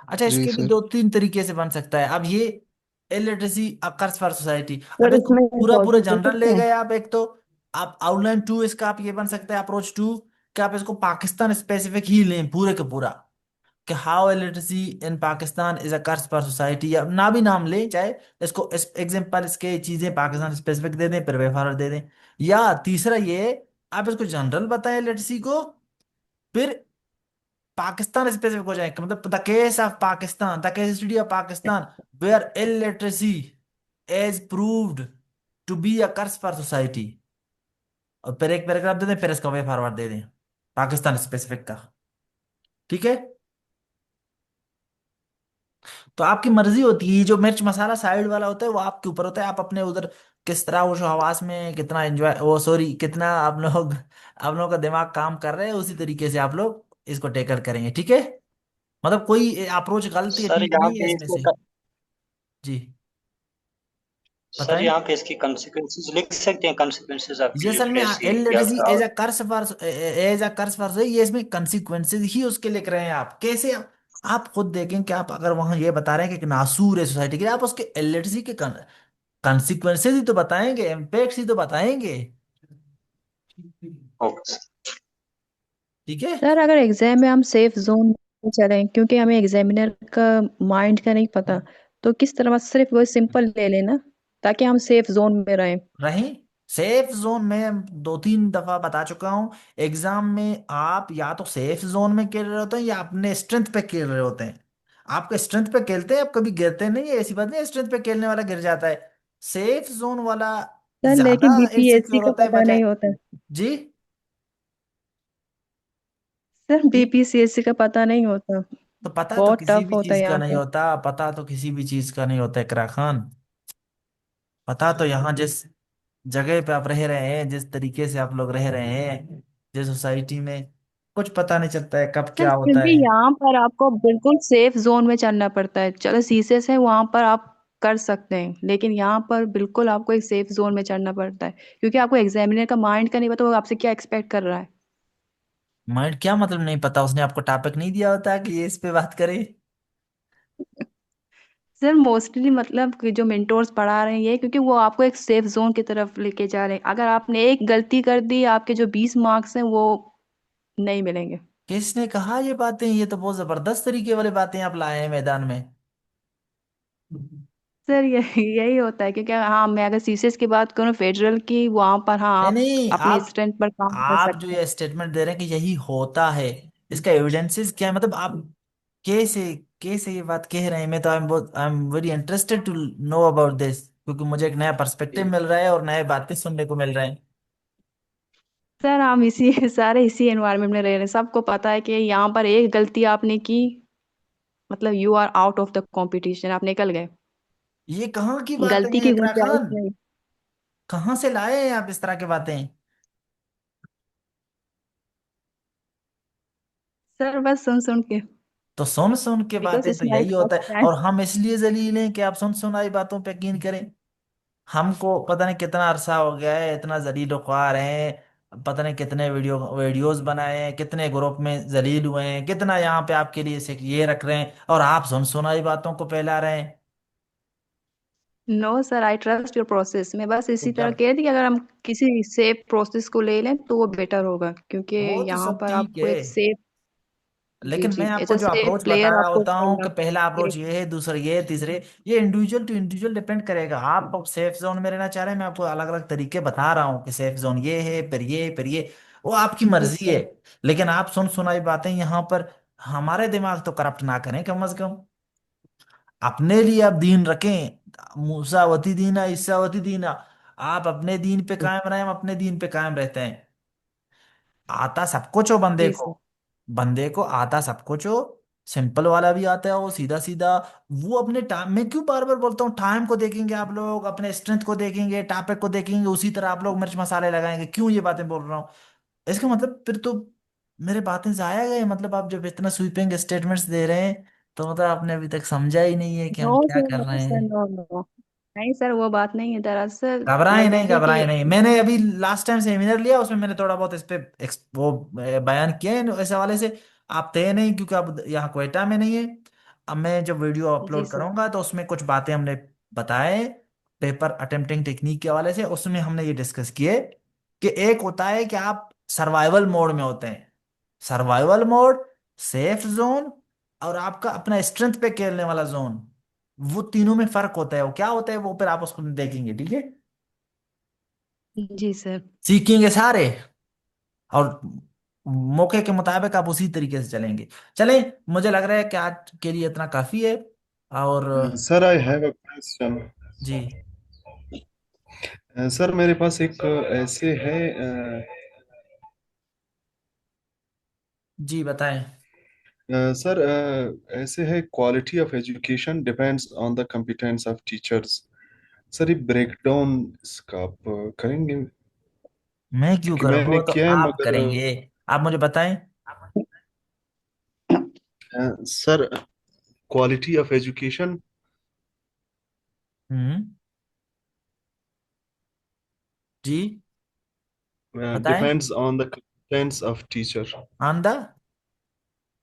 अच्छा, जी इसके भी सर। दो तीन तरीके से बन सकता है। अब ये इलिटरेसी अकर्स फॉर सोसाइटी, अब सर इसको इसमें पूरा पूरा सॉल्व दे जनरल सकते ले हैं। गए आप। एक तो आप आउटलाइन टू, इसका आप ये बन सकता है अप्रोच टू, कि आप इसको पाकिस्तान स्पेसिफिक ही लें पूरे के पूरा, कि how illiteracy in Pakistan is a curse for society, या ना भी नाम लें चाहे, इसको एग्जांपल इसके चीजें पाकिस्तान स्पेसिफिक दे दें, फिर वे फॉरवर्ड दे दें। या तीसरा ये, आप इसको जनरल बताएं इलिटरेसी को, फिर पाकिस्तान स्पेसिफिक हो जाए, कि मतलब the case of Pakistan, the case study of Pakistan where illiteracy is proved to be a curse for society, और फिर एक पैराग्राफ दे दें, फिर इसका वे फॉरवर्ड दे दें पाकिस्तान स्पेसिफिक का। ठीक है। तो आपकी मर्जी होती है, ये जो मिर्च मसाला साइड वाला होता है वो आपके ऊपर होता है, आप अपने उधर किस तरह वो हवास में कितना एंजॉय, वो सॉरी, कितना आप लोगों का दिमाग काम कर रहे हैं, उसी तरीके से आप लोग इसको टेकल करेंगे, ठीक है। मतलब कोई अप्रोच गलत या सर ठीक यहाँ नहीं है पे इसमें इसके से। जी सर बताएं। यहाँ पे इसकी कॉन्सिक्वेंसेस लिख सकते हैं, कॉन्सिक्वेंसेस ऑफ ये असल में इलिटरेसी या इलिटरेसी क्या? As a curse for, as a curse for, ये इसमें कंसिक्वेंसेज ही उसके लिख रहे हैं आप। कैसे आप खुद देखें कि आप अगर वहां ये बता रहे हैं कि एक नासूर है सोसाइटी के लिए, आप उसके इलिटरेसी के कंसिक्वेंसेज ही तो बताएंगे, इम्पैक्ट ही तो बताएंगे। ओके। ठीक है। सर अगर एग्जाम में हम सेफ जोन में चलें, क्योंकि हमें एग्जामिनर का माइंड का नहीं पता, तो किस तरह सिर्फ वो सिंपल ले लेना ताकि हम सेफ जोन में रहें। रही सेफ जोन में दो तीन दफा बता चुका हूं, एग्जाम में आप या तो सेफ जोन में खेल रहे होते हैं या अपने स्ट्रेंथ पे खेल रहे होते हैं। आपके स्ट्रेंथ पे खेलते हैं, आप कभी गिरते नहीं है, ऐसी बात नहीं है स्ट्रेंथ पे खेलने वाला गिर जाता है। सेफ जोन वाला सर ज्यादा लेकिन बीपीएससी इनसिक्योर का होता है पता नहीं बजाय। होता। जी। सर जी। बीपीसीएससी का पता नहीं होता। तो पता तो बहुत किसी टफ भी होता चीज है का यहाँ नहीं पे। होता, पता तो किसी भी चीज का नहीं होता इकरा खान। पता तो यहाँ जिस जगह पे आप रह रहे हैं, जिस तरीके से आप लोग रह रहे हैं, जिस सोसाइटी में, कुछ पता नहीं चलता है कब सर क्या होता क्योंकि है। यहाँ पर आपको बिल्कुल सेफ जोन में चलना पड़ता है। चलो शीशे से वहां पर आप कर सकते हैं, लेकिन यहाँ पर बिल्कुल आपको एक सेफ जोन में चलना पड़ता है, क्योंकि आपको एग्जामिनर का माइंड का नहीं पता वो आपसे क्या एक्सपेक्ट कर रहा है। माइंड क्या मतलब नहीं पता, उसने आपको टॉपिक नहीं दिया होता कि ये इस पे बात करें? सर मोस्टली मतलब कि जो मेंटोर्स पढ़ा रहे हैं ये, क्योंकि वो आपको एक सेफ जोन की तरफ लेके जा रहे हैं। अगर आपने एक गलती कर दी, आपके जो 20 मार्क्स हैं वो नहीं मिलेंगे। किसने कहा ये बातें? ये तो बहुत जबरदस्त तरीके वाली बातें आप लाए हैं मैदान में। सर यही यही होता है, क्योंकि हाँ मैं अगर सीसीएस की बात करूँ फेडरल की, वहां पर हाँ नहीं आप नहीं, अपनी आप स्ट्रेंथ पर काम कर आप जो सकते हैं। ये स्टेटमेंट दे रहे हैं कि यही होता है, इसका एविडेंसेस क्या है? मतलब आप कैसे कैसे ये बात कह रहे हैं? मैं तो I am very interested to know about this, क्योंकि मुझे एक नया पर्सपेक्टिव मिल रहा है और नए बातें सुनने को मिल रहे हैं। सर हम इसी सारे इसी एनवायरनमेंट में रह रहे हैं, सबको पता है कि यहाँ पर एक गलती आपने की मतलब you are out of the competition, आप निकल गए। ये कहाँ की बातें गलती हैं की इकरा गुंजाइश खान? नहीं। कहाँ से लाए हैं आप इस तरह की बातें? सर बस सुन सुन के, तो सुन सुन के बिकॉज बातें इट्स तो माय यही होता फर्स्ट है, टाइम। और हम इसलिए जलील हैं कि आप सुन सुनाई बातों पे यकीन करें। हमको पता नहीं कितना अरसा हो गया है, इतना जलील ख्वार हैं, पता नहीं कितने वीडियोस बनाए हैं, कितने ग्रुप में जलील हुए हैं, कितना यहाँ पे आपके लिए से ये रख रहे हैं, और आप सुन सुनाई बातों को फैला रहे हैं। No sir I trust your process. मैं बस तो इसी तरह जब कह रही थी कि अगर हम किसी सेफ प्रोसेस को ले लें तो वो बेटर होगा, क्योंकि वो तो यहाँ सब पर ठीक आपको है, एक सेफ, जी लेकिन जी मैं एज आपको अ जो सेफ अप्रोच बता प्लेयर रहा आपको होता हूँ चलना कि पहला चाहिए। अप्रोच ये है, दूसरा ये, तीसरे ये, इंडिविजुअल टू इंडिविजुअल डिपेंड करेगा। आप अब सेफ जोन में रहना चाह रहे हैं, मैं आपको अलग अलग तरीके बता रहा हूँ कि सेफ जोन ये है, फिर ये, वो आपकी जी मर्जी है। सर। लेकिन आप सुन सुनाई बातें यहाँ पर हमारे दिमाग तो करप्ट ना करें कम अज कम। अपने लिए आप दीन रखें, मूसावती दीना ईसावती दीना, आप अपने दीन पे कायम रहे, हम अपने दीन पे कायम रहते हैं। आता सब कुछ हो बंदे जी को, सर। बंदे को आता सब कुछ हो, सिंपल वाला भी आता है वो सीधा सीधा। वो अपने टाइम, मैं क्यों बार बार बोलता हूँ, टाइम को देखेंगे आप लोग, अपने स्ट्रेंथ को देखेंगे, टॉपिक को देखेंगे, उसी तरह आप लोग मिर्च मसाले लगाएंगे। क्यों ये बातें बोल रहा हूँ? इसका मतलब फिर तो मेरे बातें जाया गए। मतलब आप जब इतना स्वीपिंग स्टेटमेंट्स दे रहे हैं, तो मतलब आपने अभी तक समझा ही नहीं है कि नो हम क्या सर, कर नो रहे सर, हैं। No no. नहीं सर, वो बात नहीं है दरअसल। घबराए मैं नहीं, जैसे कि घबराए नहीं। मैंने अभी लास्ट टाइम सेमिनार लिया, उसमें मैंने थोड़ा बहुत इस पे वो बयान किया है इस हवाले से। आप थे नहीं क्योंकि आप यहाँ क्वेटा में नहीं है। अब मैं जब वीडियो जी अपलोड सर। करूंगा तो उसमें कुछ बातें हमने बताए पेपर अटेम्प्टिंग टेक्निक के हवाले से। उसमें हमने ये डिस्कस किए कि एक होता है कि आप सर्वाइवल मोड में होते हैं, सर्वाइवल मोड, सेफ जोन, और आपका अपना स्ट्रेंथ पे खेलने वाला जोन। वो तीनों में फर्क होता है, वो क्या होता है वो फिर आप उसको देखेंगे, ठीक है। जी सर। सीखेंगे सारे, और मौके के मुताबिक आप उसी तरीके से चलेंगे। चलें, मुझे लग रहा है कि आज के लिए इतना काफी है। और sir I have a question. जी। सर मेरे पास एक ऐसे है जी बताएं। सर ऐसे है, quality of education depends on the competence of teachers. Sir ये ब्रेक डाउन इसका आप करेंगे? मैं क्यों क्योंकि करूंगा, मैंने वो तो किया है आप मगर करेंगे। आप मुझे बताएं। सर क्वालिटी ऑफ एजुकेशन हम्म। जी बताएं। Depends on the competence of teacher. On the,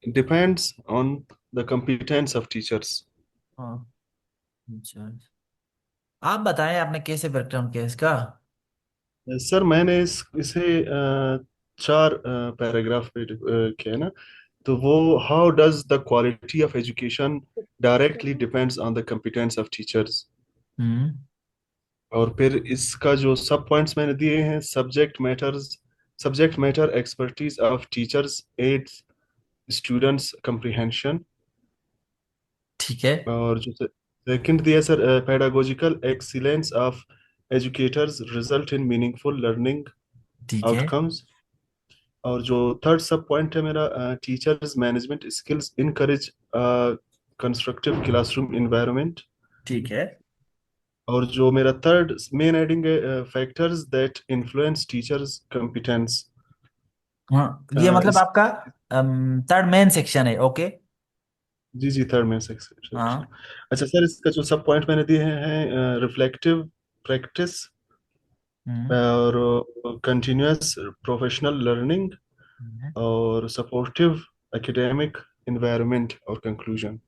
depends on the competence of teachers. हाँ, अच्छा। आप बताएं आपने कैसे ब्रेक डाउन किया इसका। सर मैंने इसे चार पैराग्राफ पे किया है ना। तो वो, how does the quality of education directly depends on the competence of teachers. Hmm. और फिर इसका जो सब पॉइंट्स मैंने दिए हैं, subject matter expertise of teachers aids students comprehension। ठीक है। और जो सेकंड दिया sir, pedagogical excellence of educators result in meaningful learning ठीक है। आउटकम्स। और जो थर्ड सब पॉइंट है मेरा, teachers management skills encourage constructive classroom environment. ठीक है। और जो मेरा थर्ड मेन हेडिंग है, factors that influence teachers competence. हाँ, ये मतलब इस आपका थर्ड मेन सेक्शन है, ओके। जी जी, थर्ड मेन सेक्शन। हाँ। अच्छा सर, इसका जो सब पॉइंट मैंने दिए हैं, रिफ्लेक्टिव प्रैक्टिस हम्म। और कंटिन्यूअस प्रोफेशनल लर्निंग हम्म। और सपोर्टिव एकेडमिक इन्वायरमेंट और कंक्लूजन।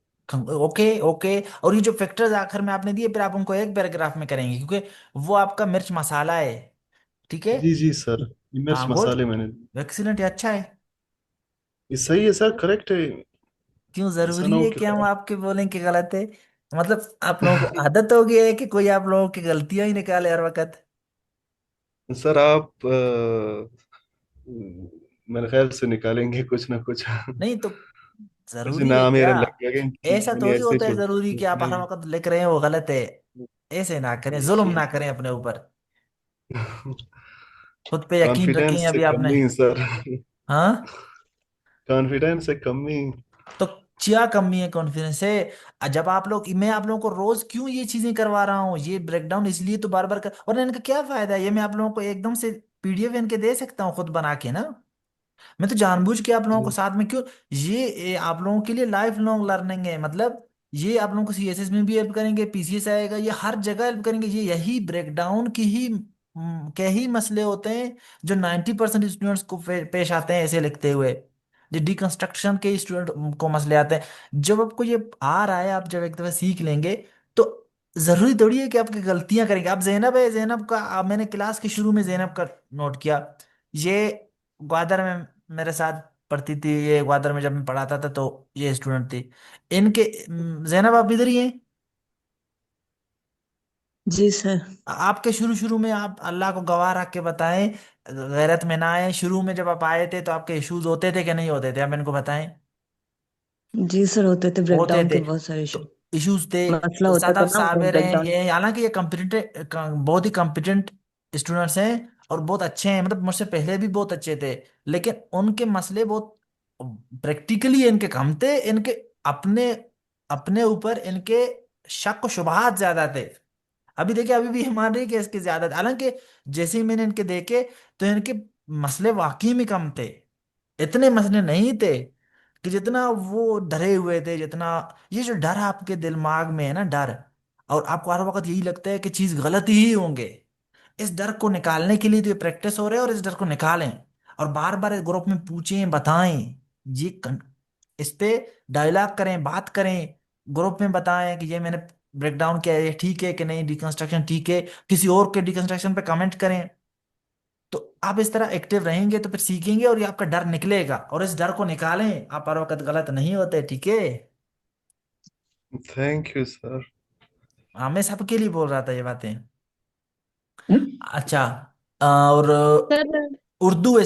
Okay okay. और ये जो फैक्टर्स आखिर में आपने दिए, फिर आप उनको एक पैराग्राफ में करेंगे क्योंकि वो आपका मिर्च मसाला है, ठीक है। जी जी सर, ये मिर्च हाँ गुड, मसाले मैंने। एक्सीलेंट, ये अच्छा है। ये सही है सर, करेक्ट है। क्यों ऐसा जरूरी ना हो है कि कि हम आपके बोलें कि गलत है? मतलब आप लोगों को आदत हो गई है कि कोई आप लोगों की गलतियां ही निकाले हर वक्त। सर आप मेरे ख्याल से निकालेंगे कुछ ना कुछ। नहीं तो कुछ जरूरी है नाम क्या? मेरे लग गए कि ऐसा मैंने थोड़ी ऐसे होता है जो जरूरी कि आप हर वक्त लिख रहे हैं वो गलत है। ऐसे ना करें, जुल्म ना करें अपने ऊपर। खुद पे यकीन रखें कॉन्फिडेंस से अभी आपने। कमी सर। हाँ, कॉन्फिडेंस से कमी। तो क्या कमी है कॉन्फिडेंस से? जब आप लोग, मैं आप लोगों को रोज क्यों ये चीजें करवा रहा हूँ, ये ब्रेकडाउन इसलिए तो बार बार कर, वरना इनका क्या फायदा है? ये मैं आप लोगों को एकदम से पीडीएफ इनके दे सकता हूँ खुद बना के ना। मैं तो जानबूझ के आप लोगों को साथ में क्यों, ये आप लोगों के लिए लाइफ लॉन्ग लर्निंग है। मतलब ये आप लोगों को सीएसएस में भी हेल्प करेंगे, पीसीएस आएगा, ये हर जगह हेल्प करेंगे। ये यही ब्रेकडाउन की ही के ही मसले होते हैं जो 90% स्टूडेंट्स को पेश आते हैं ऐसे लिखते हुए। जो डिकंस्ट्रक्शन के स्टूडेंट को मसले आते हैं, जब आपको ये आ रहा है, आप जब एक दफा सीख लेंगे तो जरूरी थोड़ी है कि आपकी गलतियां करेंगे। अब जैनब है, जैनब का मैंने क्लास के शुरू में जैनब का नोट किया। ये ग्वादर में मेरे साथ पढ़ती थी, ये ग्वादर में जब मैं पढ़ाता था तो ये स्टूडेंट थी इनके। जैनब आप इधर ही हैं? जी सर। आपके शुरू शुरू में, आप अल्लाह को गवाह रख के बताएं, गैरत में ना आए, शुरू में जब आप आए थे तो आपके इश्यूज होते थे कि नहीं होते थे? आप इनको बताएं। जी सर, होते थे होते ब्रेकडाउन थे। के बहुत सारे तो इशू। इश्यूज थे, मसला होता सादाब तो ना वो साबिर ब्रेक हैं डाउन। ये, हालांकि ये कॉम्पिटेंट बहुत ही कॉम्पिटेंट स्टूडेंट्स हैं और बहुत अच्छे हैं, मतलब मुझसे पहले भी बहुत अच्छे थे, लेकिन उनके मसले बहुत प्रैक्टिकली इनके कम थे, इनके अपने अपने ऊपर इनके शक व शुबहात ज्यादा थे। अभी देखिए अभी भी हमारे केस के ज्यादा थे, हालांकि जैसे ही मैंने इनके देखे तो इनके मसले वाकई में कम थे, इतने मसले नहीं थे कि जितना वो डरे हुए थे, जितना ये जो डर आपके दिमाग में है ना, डर, और आपको हर वक्त यही लगता है कि चीज गलत ही होंगे, इस डर को निकालने के लिए तो ये प्रैक्टिस हो रहे हैं, और इस डर को निकालें और बार बार ग्रुप में पूछें, बताएं, ये इस पे डायलॉग करें, बात करें, ग्रुप में बताएं कि ये मैंने ब्रेक डाउन किया है, ये ठीक है कि नहीं, डिकंस्ट्रक्शन ठीक है, किसी और के डिकंस्ट्रक्शन पे कमेंट करें। तो आप इस तरह एक्टिव रहेंगे तो फिर सीखेंगे और ये आपका डर निकलेगा, और इस डर को निकालें, आप हर वक्त गलत नहीं होते, ठीक है। Thank you sir. हाँ मैं सबके लिए बोल रहा था ये बातें। अच्छा, और सर उर्दू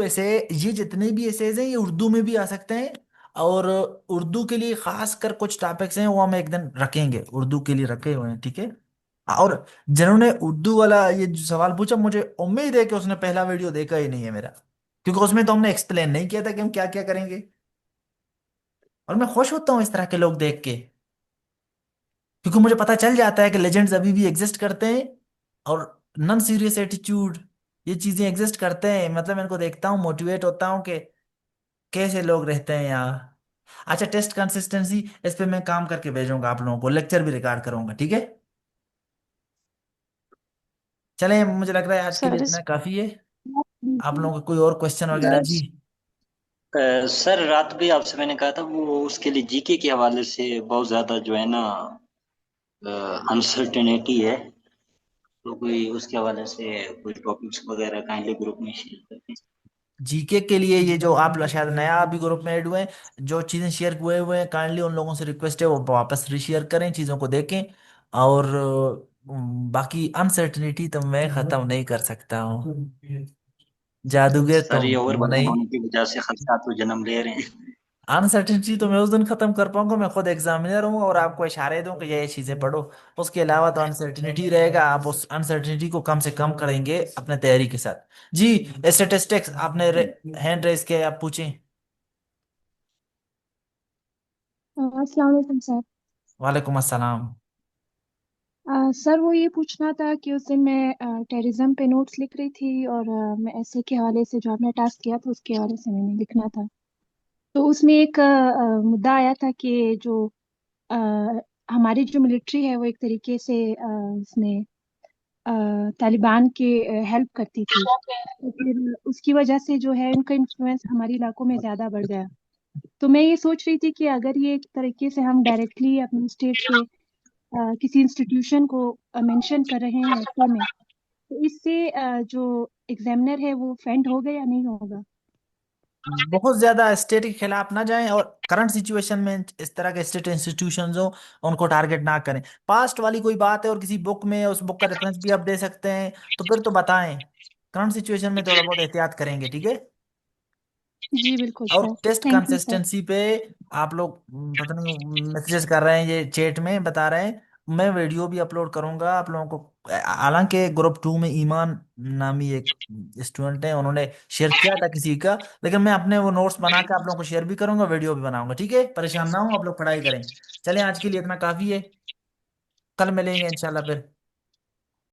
ऐसे ये जितने भी एसेज हैं ये उर्दू में भी आ सकते हैं, और उर्दू के लिए खास कर कुछ टॉपिक्स हैं वो हम एक दिन रखेंगे, उर्दू के लिए रखे हुए हैं, ठीक है। और जिन्होंने उर्दू वाला ये जो सवाल पूछा, मुझे उम्मीद है कि उसने पहला वीडियो देखा ही नहीं है मेरा, क्योंकि उसमें तो हमने एक्सप्लेन नहीं किया था कि हम क्या क्या करेंगे, और मैं खुश होता हूँ इस तरह के लोग देख के, क्योंकि मुझे पता चल जाता है कि लेजेंड्स अभी भी एग्जिस्ट करते हैं, और नॉन सीरियस एटीट्यूड, ये चीजें एग्जिस्ट करते हैं, मतलब इनको देखता हूँ मोटिवेट होता हूँ कि कैसे लोग रहते हैं यहाँ। अच्छा, टेस्ट कंसिस्टेंसी, इस पे मैं काम करके भेजूंगा आप लोगों को, लेक्चर भी रिकॉर्ड करूंगा, ठीक है। चलें, मुझे लग रहा है आज के लिए सर इतना इस काफी है। आप लोगों को कोई और क्वेश्चन वगैरह सर जी? सर रात भी आपसे मैंने कहा था वो उसके लिए जीके के हवाले से बहुत ज्यादा जो है ना अनसर्टेनिटी है, तो कोई उसके हवाले से कोई टॉपिक्स वगैरह काइंडली ग्रुप में शेयर करते हैं। जीके के लिए ये जो आप शायद नया अभी ग्रुप में ऐड हुए हैं, जो चीजें शेयर हुए हुए हैं, काइंडली उन लोगों से रिक्वेस्ट है वो वापस रीशेयर करें, चीजों को देखें। और बाकी अनसर्टिनिटी तो मैं खत्म नहीं कर सकता हूँ, जादूगर सर तुम ये ओवर हो बर्डन नहीं। होने की वजह से खदशात तो जन्म ले रहे हैं। अनसर्टिनिटी तो मैं उस दिन खत्म कर पाऊंगा, मैं खुद एग्जामिनर हूँ और आपको इशारे दूं कि ये चीजें पढ़ो, उसके अलावा तो अनसर्टिनिटी रहेगा, आप उस अनसर्टिनिटी को कम से कम करेंगे अपने तैयारी के साथ। जी, स्टेटिस्टिक्स आपने हैंड रेस किया, आप पूछें। अस्सलाम वालेकुम सर। वालेकुम अस्सलाम। सर वो ये पूछना था कि उस दिन मैं टेररिज्म पे नोट्स लिख रही थी, और मैं ऐसे के हवाले से जो आपने टास्क किया था उसके हवाले से मैंने लिखना था। तो उसमें एक मुद्दा आया था कि जो अ, हमारी जो मिलिट्री है वो एक तरीके से इसमें तालिबान के हेल्प करती थी, तो फिर उसकी वजह से जो है उनका इन्फ्लुएंस हमारे इलाकों में ज़्यादा बढ़ गया। तो मैं ये सोच रही थी कि अगर ये एक तरीके से हम डायरेक्टली अपने स्टेट के किसी इंस्टीट्यूशन को मेंशन कर रहे हैं ऐसे में, तो इससे जो एग्जामिनर है वो फेंड होगा या नहीं होगा? बहुत ज्यादा स्टेट के खिलाफ ना जाएं, और करंट सिचुएशन में इस तरह के स्टेट इंस्टीट्यूशंस हो उनको टारगेट ना करें। पास्ट वाली कोई बात है और किसी बुक में उस बुक का रेफरेंस भी आप दे सकते हैं, तो फिर तो बताएं। करंट सिचुएशन में थोड़ा बहुत एहतियात करेंगे, ठीक है। जी बिल्कुल और sir. Test thank you sir. Consistency पे आप लोग पता नहीं मैसेजेस कर रहे हैं, ये चैट में बता रहे हैं, मैं वीडियो भी अपलोड करूंगा आप लोगों को। हालांकि ग्रुप 2 में ईमान नामी एक स्टूडेंट है, उन्होंने शेयर किया था किसी का, लेकिन मैं अपने वो नोट्स बना के आप लोगों को शेयर भी करूंगा, वीडियो भी बनाऊंगा, ठीक है, परेशान ना हो, आप लोग पढ़ाई करें। चलें, आज के लिए इतना काफी है, कल मिलेंगे इंशाल्लाह फिर।